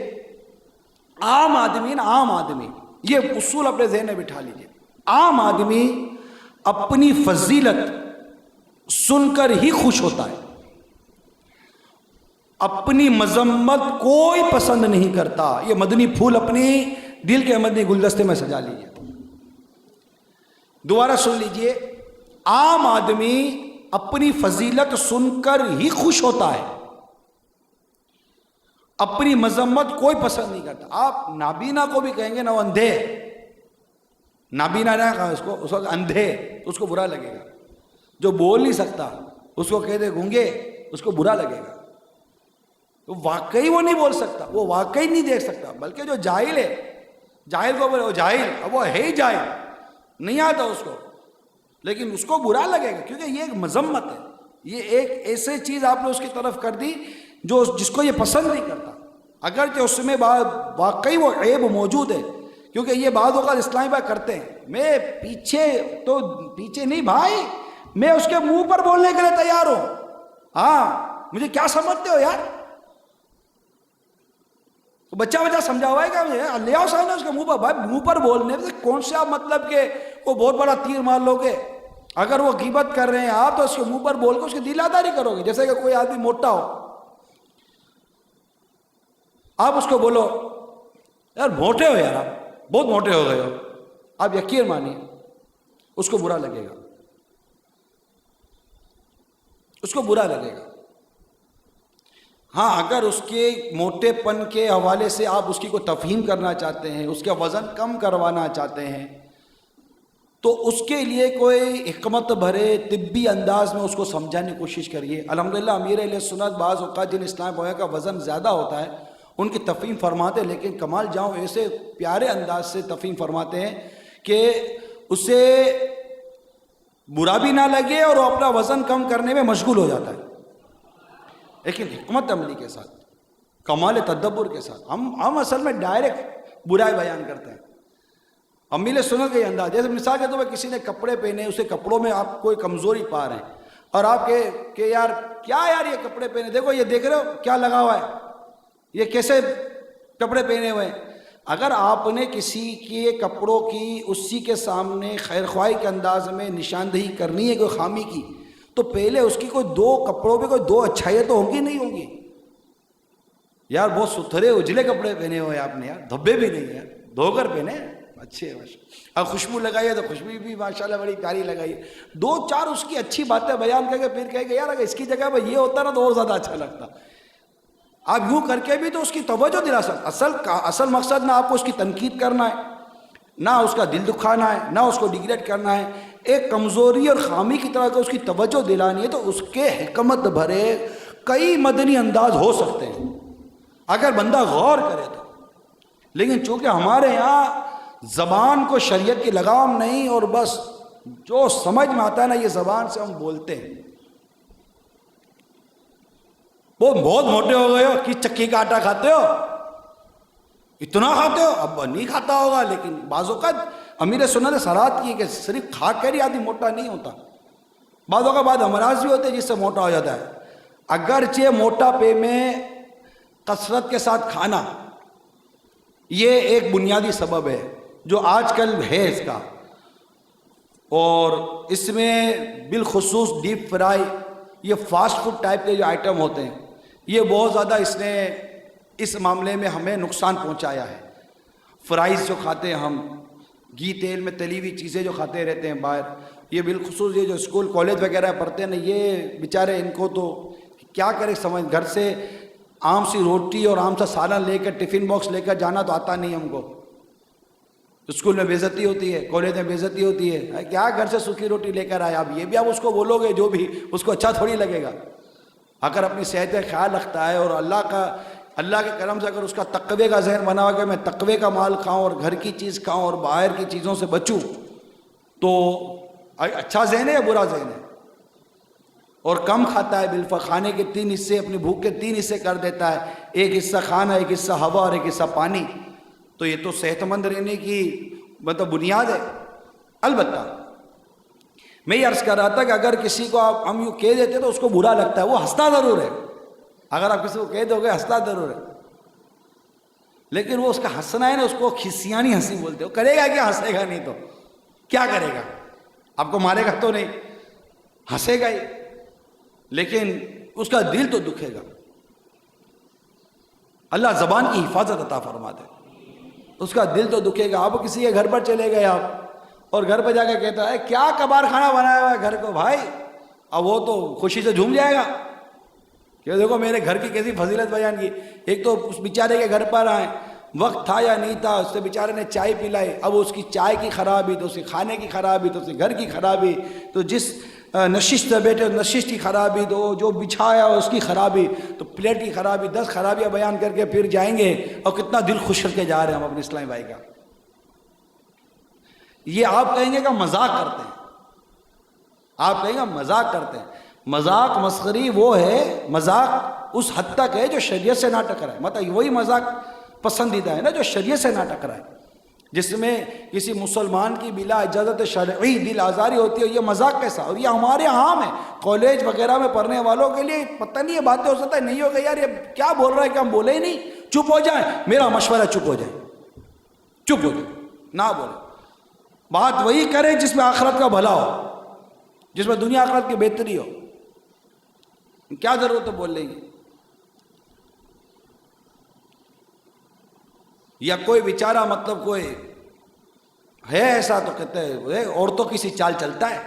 عام آدمی یہ اصول اپنے ذہن میں بٹھا لیجئے, عام آدمی اپنی فضیلت سن کر ہی خوش ہوتا ہے, اپنی مذمت کوئی پسند نہیں کرتا. یہ مدنی پھول اپنی دل کے مدنی گلدستے میں سجا لیجئے. دوبارہ سن لیجئے, عام آدمی اپنی فضیلت سن کر ہی خوش ہوتا ہے, اپنی مذمت کوئی پسند نہیں کرتا. آپ نابینا کو بھی کہیں گے نا وہ اندھے, نابینا نہ کہا اس کو, اس وقت اندھے, اس کو برا لگے گا. جو بول نہیں سکتا اس کو کہہ دے گونگے, اس کو برا لگے گا. تو واقعی وہ نہیں بول سکتا, وہ واقعی نہیں دیکھ سکتا. بلکہ جو جاہل ہے, جاہل کو بولے وہ جاہل, اب وہ ہے ہی جاہل, نہیں آتا اس کو, لیکن اس کو برا لگے گا کیونکہ یہ ایک مذمت ہے. یہ ایک ایسے چیز آپ نے اس کی طرف کر دی جو جس کو یہ پسند نہیں کرتا, اگرچہ اس میں واقعی وہ عیب موجود ہے. کیونکہ یہ بعض اوقات اسلامی بھائی کرتے ہیں, میں پیچھے نہیں بھائی, میں اس کے منہ پر بولنے کے لیے تیار ہوں. ہاں مجھے کیا سمجھتے ہو یار, بچہ سمجھا ہوا ہے کیا مجھے, لے آؤ سامنے اس کے منہ پر. بھائی منہ پر بولنے سے کون سے آپ مطلب کہ وہ بہت بڑا تیر مار لو گے. اگر وہ غیبت کر رہے ہیں آپ تو اس کے منہ پر بول کے اس کی دل آزاری کرو گے. جیسے کہ کوئی آدمی موٹا ہو, آپ اس کو بولو یار موٹے ہو, یار آپ بہت موٹے ہو گئے ہو, آپ یقین مانیے اس کو برا لگے گا, اس کو برا لگے گا. ہاں اگر اس کے موٹے پن کے حوالے سے آپ اس کی کوئی تفہیم کرنا چاہتے ہیں, اس کا وزن کم کروانا چاہتے ہیں, تو اس کے لیے کوئی حکمت بھرے طبی انداز میں اس کو سمجھانے کی کوشش کریے. الحمدللہ امیر اہل سنت بعض اوقات جن اسلام بھائیوں کا وزن زیادہ ہوتا ہے ان کی تفہیم فرماتے ہیں, لیکن کمال جاؤں ایسے پیارے انداز سے تفہیم فرماتے ہیں کہ اسے برا بھی نہ لگے اور وہ اپنا وزن کم کرنے میں مشغول ہو جاتا ہے, لیکن حکمت عملی کے ساتھ, کمال تدبر کے ساتھ. ہم اصل میں ڈائریکٹ برائی بیان کرتے ہیں. امیل سنت کا یہ انداز, جیسے مثال کے طور پر کسی نے کپڑے پہنے, اسے کپڑوں میں آپ کوئی کمزوری پا رہے ہیں اور آپ کہ یار کیا یار یہ کپڑے پہنے, دیکھو یہ دیکھ رہے ہو کیا لگا ہوا ہے, یہ کیسے کپڑے پہنے ہوئے ہیں. اگر آپ نے کسی کے کپڑوں کی اسی کے سامنے خیر خواہی کے انداز میں نشاندہی کرنی ہے کوئی خامی کی, تو پہلے اس کی کوئی دو کپڑوں پہ کوئی دو اچھائیاں تو ہوں گی نہیں ہوں گی. یار بہت ستھرے اجلے کپڑے پہنے ہوئے آپ نے, یار دھبے بھی نہیں یار, دھو کر پہنے اچھے. اب خوشبو لگائیے تو خوشبو بھی ماشاءاللہ بڑی پیاری لگائیے, دو چار اس کی اچھی باتیں بیان کر کے پھر کہے کہ یار اگر اس کی جگہ پہ یہ ہوتا نا تو اور زیادہ اچھا لگتا. آپ یوں کر کے بھی تو اس کی توجہ دلا سکتے. اصل مقصد نہ آپ کو اس کی تنقید کرنا ہے, نہ اس کا دل دکھانا ہے, نہ اس کو ڈگریڈ کرنا ہے. ایک کمزوری اور خامی کی طرح اس کی توجہ دلانی ہے, تو اس کے حکمت بھرے کئی مدنی انداز ہو سکتے ہیں اگر بندہ غور کرے تو. لیکن چونکہ ہمارے یہاں زبان کو شریعت کی لگام نہیں, اور بس جو سمجھ میں آتا ہے نا یہ زبان سے ہم بولتے ہیں. وہ بہت موٹے ہو گئے ہو, کس چکی کا آٹا کھاتے ہو, اتنا کھاتے ہو. اب نہیں کھاتا ہوگا, لیکن بعض اوقات امیر سنت نے صراحت کی کہ صرف کھا کر ہی آدمی موٹا نہیں ہوتا, بعض اوقات بعد امراض بھی ہوتے ہیں جس سے موٹا ہو جاتا ہے. اگرچہ موٹاپے میں کثرت کے ساتھ کھانا یہ ایک بنیادی سبب ہے جو آج کل ہے اس کا, اور اس میں بالخصوص ڈیپ فرائی, یہ فاسٹ فوڈ ٹائپ کے جو آئٹم ہوتے ہیں, یہ بہت زیادہ اس نے اس معاملے میں ہمیں نقصان پہنچایا ہے. فرائز جو کھاتے ہیں ہم, گھی تیل میں تلی ہوئی چیزیں جو کھاتے رہتے ہیں باہر, یہ بالخصوص یہ جو اسکول کالج وغیرہ پڑھتے ہیں نا, یہ بیچارے ان کو تو کیا کرے سمجھ, گھر سے عام سی روٹی اور عام سا سالن لے کر ٹفن باکس لے کر جانا تو آتا نہیں ہم کو. اسکول میں بے عزتی ہوتی ہے, کالج میں بے عزتی ہوتی ہے, کیا گھر سے سوکھی روٹی لے کر آئے. آپ یہ بھی آپ اس کو بولو گے جو بھی, اس کو اچھا تھوڑی لگے گا. اگر اپنی صحت کا خیال رکھتا ہے اور اللہ کا اللہ کے کرم سے اگر اس کا تقوی کا ذہن بنا ہوا کہ میں تقوی کا مال کھاؤں اور گھر کی چیز کھاؤں اور باہر کی چیزوں سے بچوں، تو اچھا ذہن ہے یا برا ذہن ہے؟ اور کم کھاتا ہے، کھانے کے 3 حصے، اپنی بھوک کے 3 حصے کر دیتا ہے، ایک حصہ کھانا، ایک حصہ ہوا اور ایک حصہ پانی، تو یہ تو صحت مند رہنے کی بنیاد ہے۔ البتہ میں یہ عرض کر رہا تھا کہ اگر کسی کو ہم یوں کہہ دیتے تو اس کو برا لگتا ہے، وہ ہنستا ضرور ہے، اگر آپ کسی کو کہہ دو گے ہنستا ضرور ہے، لیکن وہ اس کا ہنسنا ہے نا، اس کو کھسیانی ہنسی بولتے ہو، کرے گا کیا؟ ہنسے گا نہیں تو کیا کرے گا؟ آپ کو مارے گا تو نہیں، ہنسے گا ہی، لیکن اس کا دل تو دکھے گا۔ اللہ زبان کی حفاظت عطا فرما دے، اس کا دل تو دکھے گا۔ آپ کسی کے گھر پر چلے گئے آپ، اور گھر پہ جا کے کہتا ہے کیا کبار کھانا بنایا ہوا ہے گھر کو بھائی، اب وہ تو خوشی سے جھوم جائے گا کہ دیکھو میرے گھر کی کیسی فضیلت بیان کی۔ ایک تو اس بیچارے کے گھر پر آئے، وقت تھا یا نہیں تھا، اس سے بیچارے نے چائے پلائی، اب اس کی چائے کی خرابی، تو اس کے کھانے کی خرابی، تو اس کے گھر کی خرابی، تو جس نشست سے بیٹھے نشست کی خرابی، تو جو بچھایا اس کی خرابی، تو پلیٹ کی خرابی، 10 خرابیاں بیان کر کے پھر جائیں گے، اور کتنا دل خوش کر کے جا رہے ہیں ہم اپنے اسلامی بھائی کا۔ یہ آپ کہیں گے کہ مذاق کرتے ہیں، آپ کہیں گے مذاق کرتے ہیں۔ مذاق مسخری وہ ہے، مذاق اس حد تک ہے جو شریعت سے نہ ٹکرائے، مطلب وہی مذاق پسندیدہ ہے نا جو شریعت سے نہ ٹکرائے، جس میں کسی مسلمان کی بلا اجازت شرعی دل آزاری ہوتی ہے، یہ مذاق کیسا؟ اور یہ ہمارے عام ہے، کالج وغیرہ میں پڑھنے والوں کے لیے پتہ نہیں یہ باتیں ہو سکتا ہے نہیں ہوگا، یار یہ کیا بول رہا ہے کہ ہم بولے ہی نہیں، چپ ہو جائیں، میرا مشورہ چپ ہو جائے، چپ ہو جائے، نہ بولے، بات وہی کریں جس میں آخرت کا بھلا ہو، جس میں دنیا آخرت کی بہتری ہو، کیا ضرورت ہے بولنے کی؟ یا کوئی بیچارہ مطلب کوئی ہے ایسا تو کہتے ہیں عورتوں کی سی چال چلتا ہے،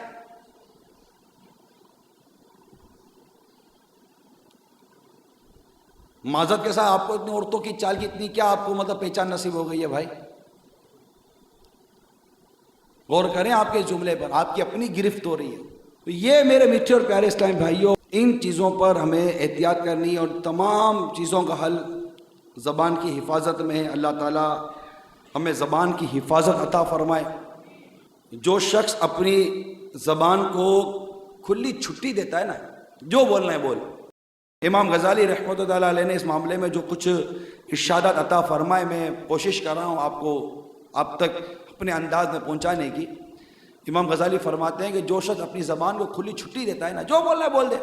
معذرت کے ساتھ آپ کو اتنی عورتوں کی چال کی اتنی کیا آپ کو مطلب پہچان نصیب ہو گئی ہے بھائی؟ غور کریں آپ کے جملے پر، آپ کی اپنی گرفت ہو رہی ہے۔ تو یہ میرے میٹھے اور پیارے اسلام بھائیوں، ان چیزوں پر ہمیں احتیاط کرنی ہے، اور تمام چیزوں کا حل زبان کی حفاظت میں ہے۔ اللہ تعالیٰ ہمیں زبان کی حفاظت عطا فرمائے۔ جو شخص اپنی زبان کو کھلی چھٹی دیتا ہے نا، جو بولنا ہے بول۔ امام غزالی رحمۃ اللہ علیہ نے اس معاملے میں جو کچھ ارشادات عطا فرمائے، میں کوشش کر رہا ہوں آپ کو اب تک اپنے انداز میں پہنچانے کی۔ امام غزالی فرماتے ہیں کہ جو شخص اپنی زبان کو کھلی چھٹی دیتا ہے نا، جو بولنا ہے بول دے،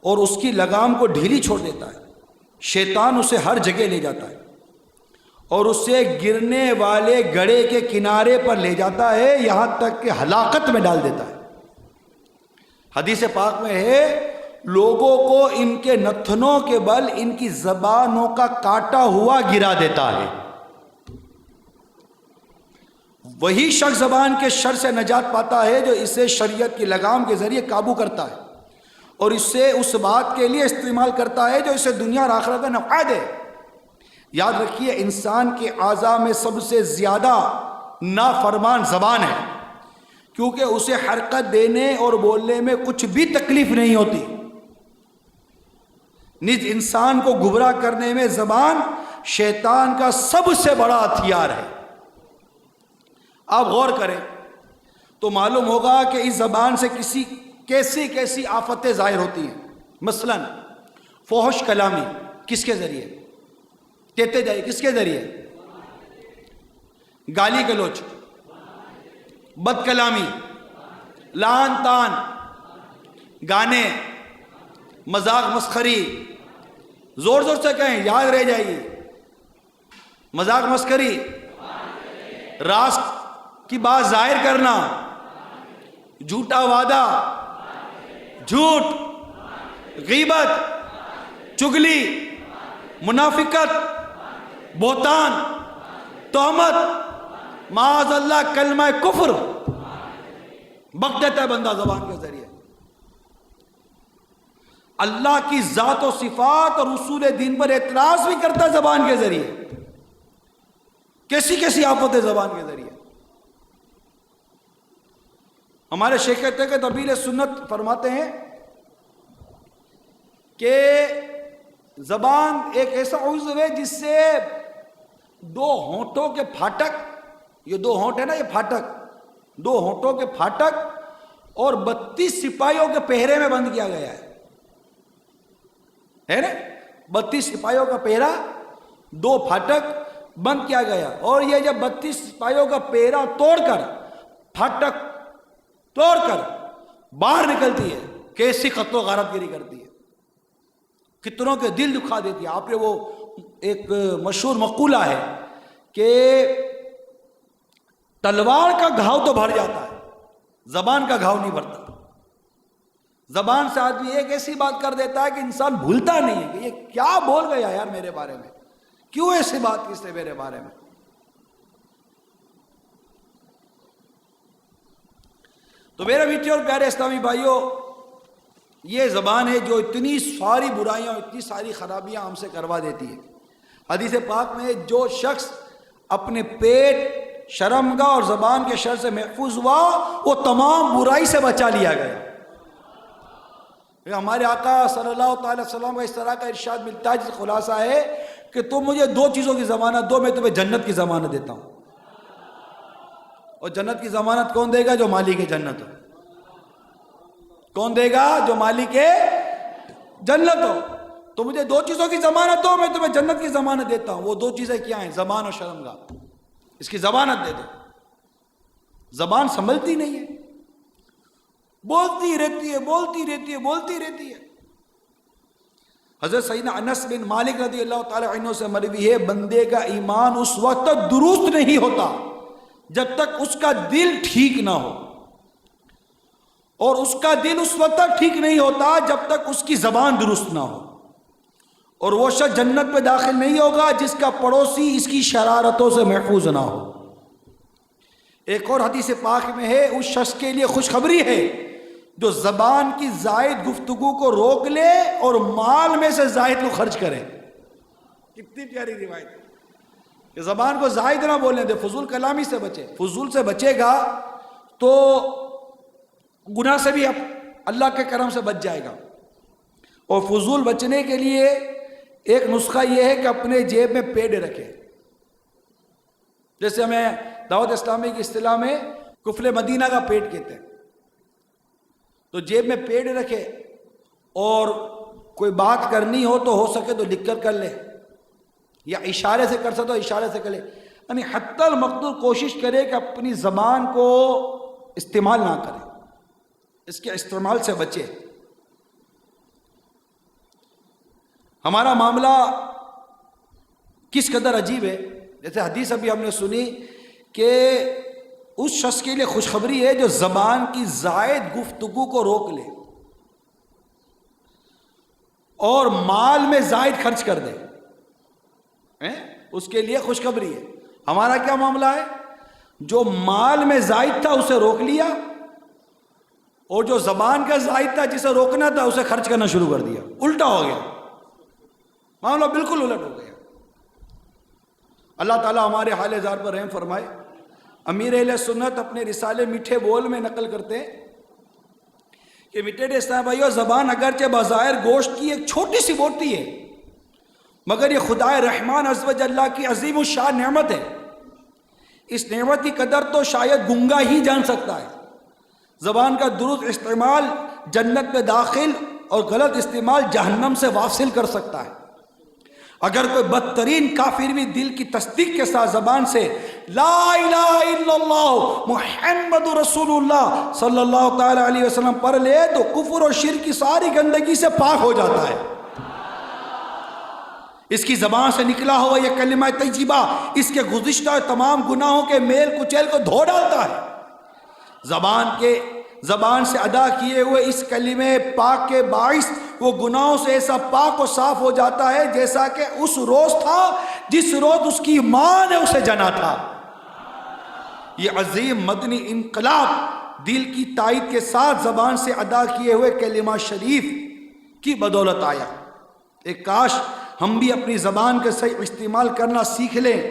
اور اس کی لگام کو ڈھیلی چھوڑ دیتا ہے، شیطان اسے ہر جگہ لے جاتا ہے اور اسے گرنے والے گڑھے کے کنارے پر لے جاتا ہے، یہاں تک کہ ہلاکت میں ڈال دیتا ہے۔ حدیث پاک میں ہے لوگوں کو ان کے نتنوں کے بل ان کی زبانوں کا کاٹا ہوا گرا دیتا ہے۔ وہی شخص زبان کے شر سے نجات پاتا ہے جو اسے شریعت کی لگام کے ذریعے قابو کرتا ہے اور اسے اس بات کے لیے استعمال کرتا ہے جو اسے دنیا اور آخرت میں نفع دے۔ یاد رکھیے انسان کے اعضاء میں سب سے زیادہ نافرمان زبان ہے، کیونکہ اسے حرکت دینے اور بولنے میں کچھ بھی تکلیف نہیں ہوتی۔ نج انسان کو گمراہ کرنے میں زبان شیطان کا سب سے بڑا ہتھیار ہے۔ آپ غور کریں تو معلوم ہوگا کہ اس زبان سے کیسی کیسی آفتیں ظاہر ہوتی ہیں۔ مثلا فحش کلامی کس کے ذریعے؟ کہتے جائیے کس کے ذریعے؟ گالی گلوچ، بد کلامی، لعن طعن، گانے، مذاق مسخری، زور زور سے کہیں یاد رہ جائے گی، مذاق مسخری، راز کی بات ظاہر کرنا، جھوٹا وعدہ، جھوٹ، غیبت، چگلی، منافقت، بہتان، تہمت، معاذ اللہ کلمہ کفر بک دیتا ہے بندہ زبان کے ذریعے۔ اللہ کی ذات و صفات اور اصول دین پر اعتراض بھی کرتا ہے زبان کے ذریعے۔ کیسی کیسی آفت ہے زبان کے ذریعے۔ ہمارے شیخ تحقیق طویل سنت فرماتے ہیں کہ زبان ایک ایسا عضو ہے جس سے دو ہونٹوں کے پھاٹک، یہ دو ہونٹ ہے نا، یہ پھاٹک، دو ہونٹوں کے پھاٹک اور 32 سپاہیوں کے پہرے میں بند کیا گیا ہے نا، 32 سپاہیوں کا پہرا، دو پھاٹک بند کیا گیا، اور یہ جب 32 سپاہیوں کا پہرا توڑ کر، پھاٹک توڑ کر باہر نکلتی ہے، کیسی قتل و غارت گیری کرتی ہے، کتنوں کے دل دکھا دیتی ہے۔ آپ نے وہ ایک مشہور مقولہ ہے کہ تلوار کا گھاؤ تو بھر جاتا ہے، زبان کا گھاؤ نہیں بھرتا۔ زبان سے آدمی ایک ایسی بات کر دیتا ہے کہ انسان بھولتا نہیں ہے کہ یہ کیا بول گیا یار میرے بارے میں، کیوں ایسی بات کس نے میرے بارے میں۔ تو میرے میٹھے اور پیارے اسلامی بھائیوں، یہ زبان ہے جو اتنی ساری برائیاں اور اتنی ساری خرابیاں ہم سے کروا دیتی ہے۔ حدیث پاک میں جو شخص اپنے پیٹ، شرمگاہ اور زبان کے شر سے محفوظ ہوا، وہ تمام برائی سے بچا لیا گیا۔ ہمارے آقا صلی اللہ تعالی وسلم کا اس طرح کا ارشاد ملتا ہے جس خلاصہ ہے کہ تم مجھے دو چیزوں کی ضمانت دو، میں تمہیں جنت کی ضمانت دیتا ہوں۔ اور جنت کی ضمانت کون دے گا؟ جو مالک جنت ہو۔ کون دے گا؟ جو مالک جنت ہو۔ تو مجھے دو چیزوں کی ضمانت دو، میں تمہیں جنت کی ضمانت دیتا ہوں۔ وہ دو چیزیں کیا ہیں؟ زبان اور شرمگاہ۔ اس کی ضمانت دے دو۔ زبان سنبھلتی نہیں ہے، بولتی رہتی ہے، بولتی رہتی ہے، بولتی رہتی ہے۔ حضرت سیدنا انس بن مالک رضی اللہ تعالی عنہ سے مروی ہے، بندے کا ایمان اس وقت تک درست نہیں ہوتا جب تک اس کا دل ٹھیک نہ ہو، اور اس کا دل اس وقت تک ٹھیک نہیں ہوتا جب تک اس کی زبان درست نہ ہو، اور وہ شخص جنت میں داخل نہیں ہوگا جس کا پڑوسی اس کی شرارتوں سے محفوظ نہ ہو۔ ایک اور حدیث پاک میں ہے، اس شخص کے لیے خوشخبری ہے جو زبان کی زائد گفتگو کو روک لے اور مال میں سے زائد کو خرچ کرے۔ کتنی پیاری روایت ہے کہ زبان کو زائد نہ بولنے دے، فضول کلامی سے بچے۔ فضول سے بچے گا تو گناہ سے بھی اللہ کے کرم سے بچ جائے گا۔ اور فضول بچنے کے لیے ایک نسخہ یہ ہے کہ اپنے جیب میں پیڈ رکھے، جیسے ہمیں دعوت اسلامی کی اصطلاح میں کفل مدینہ کا پیڈ کہتے ہیں۔ تو جیب میں پیڈ رکھے، اور کوئی بات کرنی ہو تو ہو سکے تو لکھ کر لے، یا اشارے سے کر سکے تو اشارے سے کر لے، یعنی حتی المقدور کوشش کرے کہ اپنی زبان کو استعمال نہ کرے، اس کے استعمال سے بچے۔ ہمارا معاملہ کس قدر عجیب ہے، جیسے حدیث ابھی ہم نے سنی کہ اس شخص کے لیے خوشخبری ہے جو زبان کی زائد گفتگو کو روک لے اور مال میں زائد خرچ کر دے، اس کے لیے خوشخبری ہے۔ ہمارا کیا معاملہ ہے؟ جو مال میں زائد تھا اسے روک لیا، اور جو زبان کا زائد تھا جسے روکنا تھا اسے خرچ کرنا شروع کر دیا۔ الٹا ہو گیا معاملہ، بالکل الٹ ہو گیا۔ اللہ تعالیٰ ہمارے حال زار پر رحم فرمائے۔ امیر اہل سنت اپنے رسالے میٹھے بول میں نقل کرتے ہیں کہ میٹھے اسلام بھائیو، زبان اگرچہ بظاہر گوشت کی ایک چھوٹی سی بوٹی ہے، مگر یہ خدائے رحمان عز و جل کی عظیم الشان نعمت ہے۔ اس نعمت کی قدر تو شاید گنگا ہی جان سکتا ہے۔ زبان کا درست استعمال جنت میں داخل اور غلط استعمال جہنم سے واصل کر سکتا ہے۔ اگر کوئی بدترین کافر بھی دل کی تصدیق کے ساتھ زبان سے لا الہ الا اللہ محمد رسول اللہ صلی اللہ تعالی علیہ وسلم پڑھ لے تو کفر اور شرک کی ساری گندگی سے پاک ہو جاتا ہے۔ اس کی زبان سے نکلا ہوا یہ کلمہ طیبہ اس کے گزشتہ تمام گناہوں کے میل کچیل کو دھو ڈالتا ہے۔ زبان سے ادا کیے ہوئے اس کلمہ پاک کے باعث وہ گناہوں سے ایسا پاک و صاف ہو جاتا ہے جیسا کہ اس روز تھا جس روز اس کی ماں نے اسے جنا تھا۔ یہ عظیم مدنی انقلاب دل کی تائید کے ساتھ زبان سے ادا کیے ہوئے کلمہ شریف کی بدولت آیا۔ ایک کاش ہم بھی اپنی زبان کے صحیح استعمال کرنا سیکھ لیں۔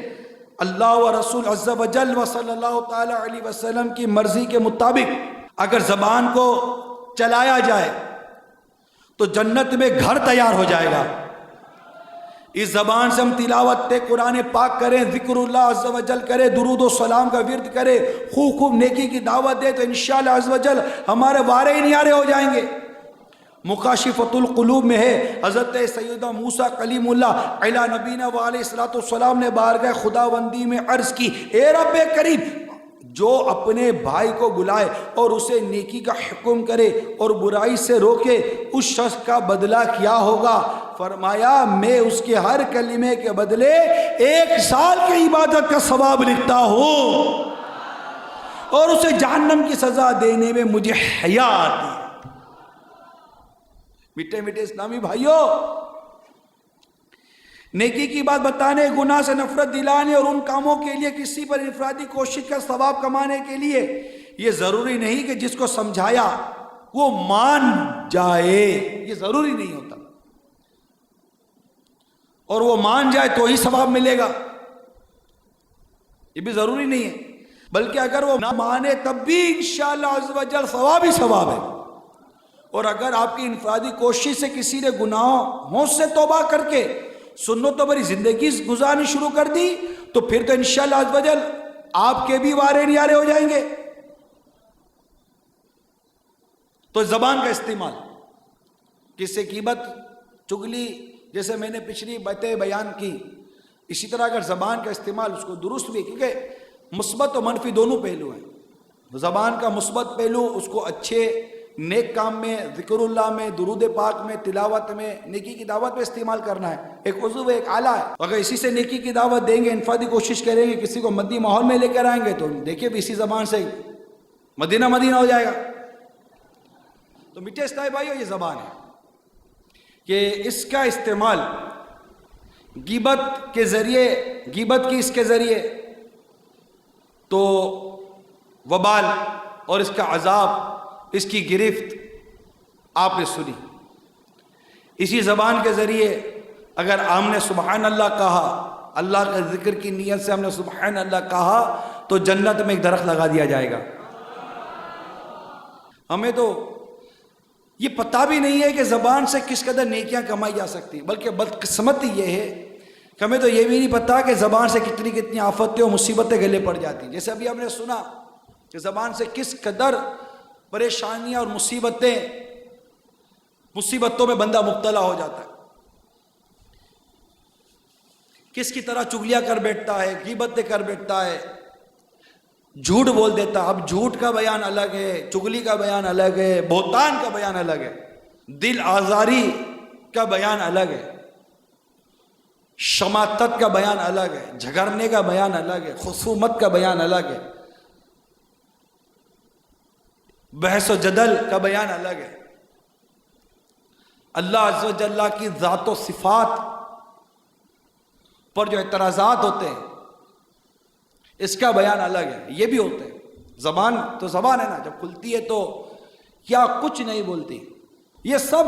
اللہ و رسول عز و جل و صلی اللہ تعالی علیہ وسلم کی مرضی کے مطابق اگر زبان کو چلایا جائے تو جنت میں گھر تیار ہو جائے گا۔ اس زبان سے ہم تلاوت قرآن پاک کریں، ذکر اللہ عز و جل کریں، درود و سلام کا ورد کریں، خوب خوب نیکی کی دعوت دے، تو انشاءاللہ عز و جل ہمارے وارے ہی نیارے ہو جائیں گے۔ مکاشفۃ القلوب میں ہے، حضرت سیدہ موسیٰ کلیم اللہ علی نبینا و علیہ الصلوۃ والسلام نے بارگاہ خداوندی میں عرض کی، اے رب کریم، جو اپنے بھائی کو بلائے اور اسے نیکی کا حکم کرے اور برائی سے روکے، اس شخص کا بدلہ کیا ہوگا؟ فرمایا میں اس کے ہر کلمے کے بدلے 1 سال کی عبادت کا ثواب لکھتا ہوں، اور اسے جہنم کی سزا دینے میں مجھے حیا آتی ہے۔ میٹھے میٹھے اسلامی بھائیوں، نیکی کی بات بتانے، گناہ سے نفرت دلانے اور ان کاموں کے لیے کسی پر انفرادی کوشش کا ثواب کمانے کے لیے یہ ضروری نہیں کہ جس کو سمجھایا وہ مان جائے، یہ ضروری نہیں ہوتا، اور وہ مان جائے تو ہی ثواب ملے گا، یہ بھی ضروری نہیں ہے، بلکہ اگر وہ نہ مانے تب بھی انشاءاللہ عز و جل ثواب ہی ثواب ہے۔ اور اگر آپ کی انفرادی کوشش سے کسی نے گناہوں سے توبہ کر کے سنتوں بری زندگی گزارنی شروع کر دی، تو پھر تو انشاءاللہ عز و جل آپ کے بھی وارے نیارے ہو جائیں گے۔ تو زبان کا استعمال، کس سے غیبت چغلی، جیسے میں نے پچھلی باتیں بیان کی، اسی طرح اگر زبان کا استعمال اس کو درست بھی، کیونکہ مثبت و منفی دونوں پہلو ہیں۔ زبان کا مثبت پہلو اس کو اچھے نیک کام میں، ذکر اللہ میں، درود پاک میں، تلاوت میں، نیکی کی دعوت میں استعمال کرنا ہے، ایک عضو ہے، ایک آلہ ہے۔ اگر اسی سے نیکی کی دعوت دیں گے، انفرادی کوشش کریں گے، کسی کو مدی ماحول میں لے کر آئیں گے، تو دیکھیے بھی اسی زبان سے مدینہ مدینہ ہو جائے گا۔ تو میٹھے اسلامی بھائیو، یہ زبان ہے کہ اس کا استعمال غیبت کے ذریعے، غیبت کی اس کے ذریعے تو وبال اور اس کا عذاب، اس کی گرفت آپ نے سنی۔ اسی زبان کے ذریعے اگر ہم نے سبحان اللہ کہا، اللہ کے ذکر کی نیت سے ہم نے سبحان اللہ کہا، تو جنت میں ایک درخت لگا دیا جائے گا۔ ہمیں تو یہ پتہ بھی نہیں ہے کہ زبان سے کس قدر نیکیاں کمائی جا سکتی، بلکہ بدقسمتی یہ ہے کہ ہمیں تو یہ بھی نہیں پتہ کہ زبان سے کتنی کتنی آفتیں اور مصیبتیں گلے پڑ جاتی ہیں۔ جیسے ابھی ہم نے سنا کہ زبان سے کس قدر پریشانیاں اور مصیبتوں میں بندہ مبتلا ہو جاتا ہے، کس کی طرح چغلیاں کر بیٹھتا ہے، غیبتیں کر بیٹھتا ہے، جھوٹ بول دیتا ہے۔ اب جھوٹ کا بیان الگ ہے، چغلی کا بیان الگ ہے، بہتان کا بیان الگ ہے، دل آزاری کا بیان الگ ہے، شماتت کا بیان الگ ہے، جھگڑنے کا بیان الگ ہے، خصومت کا بیان الگ ہے، بحث و جدل کا بیان الگ ہے، اللہ عز و جل کی ذات و صفات پر جو اعتراضات ہوتے ہیں اس کا بیان الگ ہے، یہ بھی ہوتے ہیں۔ زبان تو زبان ہے نا، جب کھلتی ہے تو کیا کچھ نہیں بولتی۔ یہ سب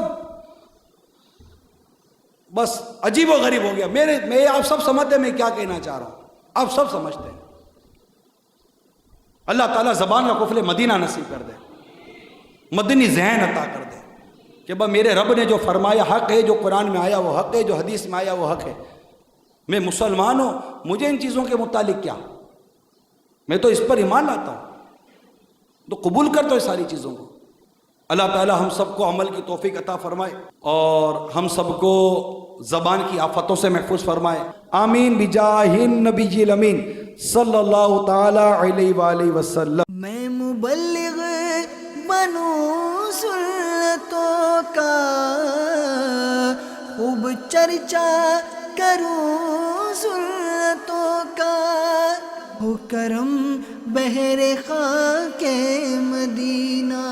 بس عجیب و غریب ہو گیا۔ میں آپ سب سمجھتے ہیں میں کیا کہنا چاہ رہا ہوں، آپ سب سمجھتے ہیں۔ اللہ تعالیٰ زبان کا قفل مدینہ نصیب کر دے، مدنی ذہن عطا کر دے کہ بس میرے رب نے جو فرمایا حق ہے، جو قرآن میں آیا وہ حق ہے، جو حدیث میں آیا وہ حق ہے۔ میں مسلمان ہوں، مجھے ان چیزوں کے متعلق کیا، میں تو اس پر ایمان لاتا ہوں، تو قبول کرتا ہوں اس ساری چیزوں کو۔ اللہ تعالی ہم سب کو عمل کی توفیق عطا فرمائے اور ہم سب کو زبان کی آفتوں سے محفوظ فرمائے، آمین بجاہ النبی الامین صلی اللہ تعالی علیہ وآلہ وسلم۔ میں مبلغ بنوں سنتوں کا، خوب چرچا کروں سنتوں کا، ہو کرم بہر خاک مدینہ۔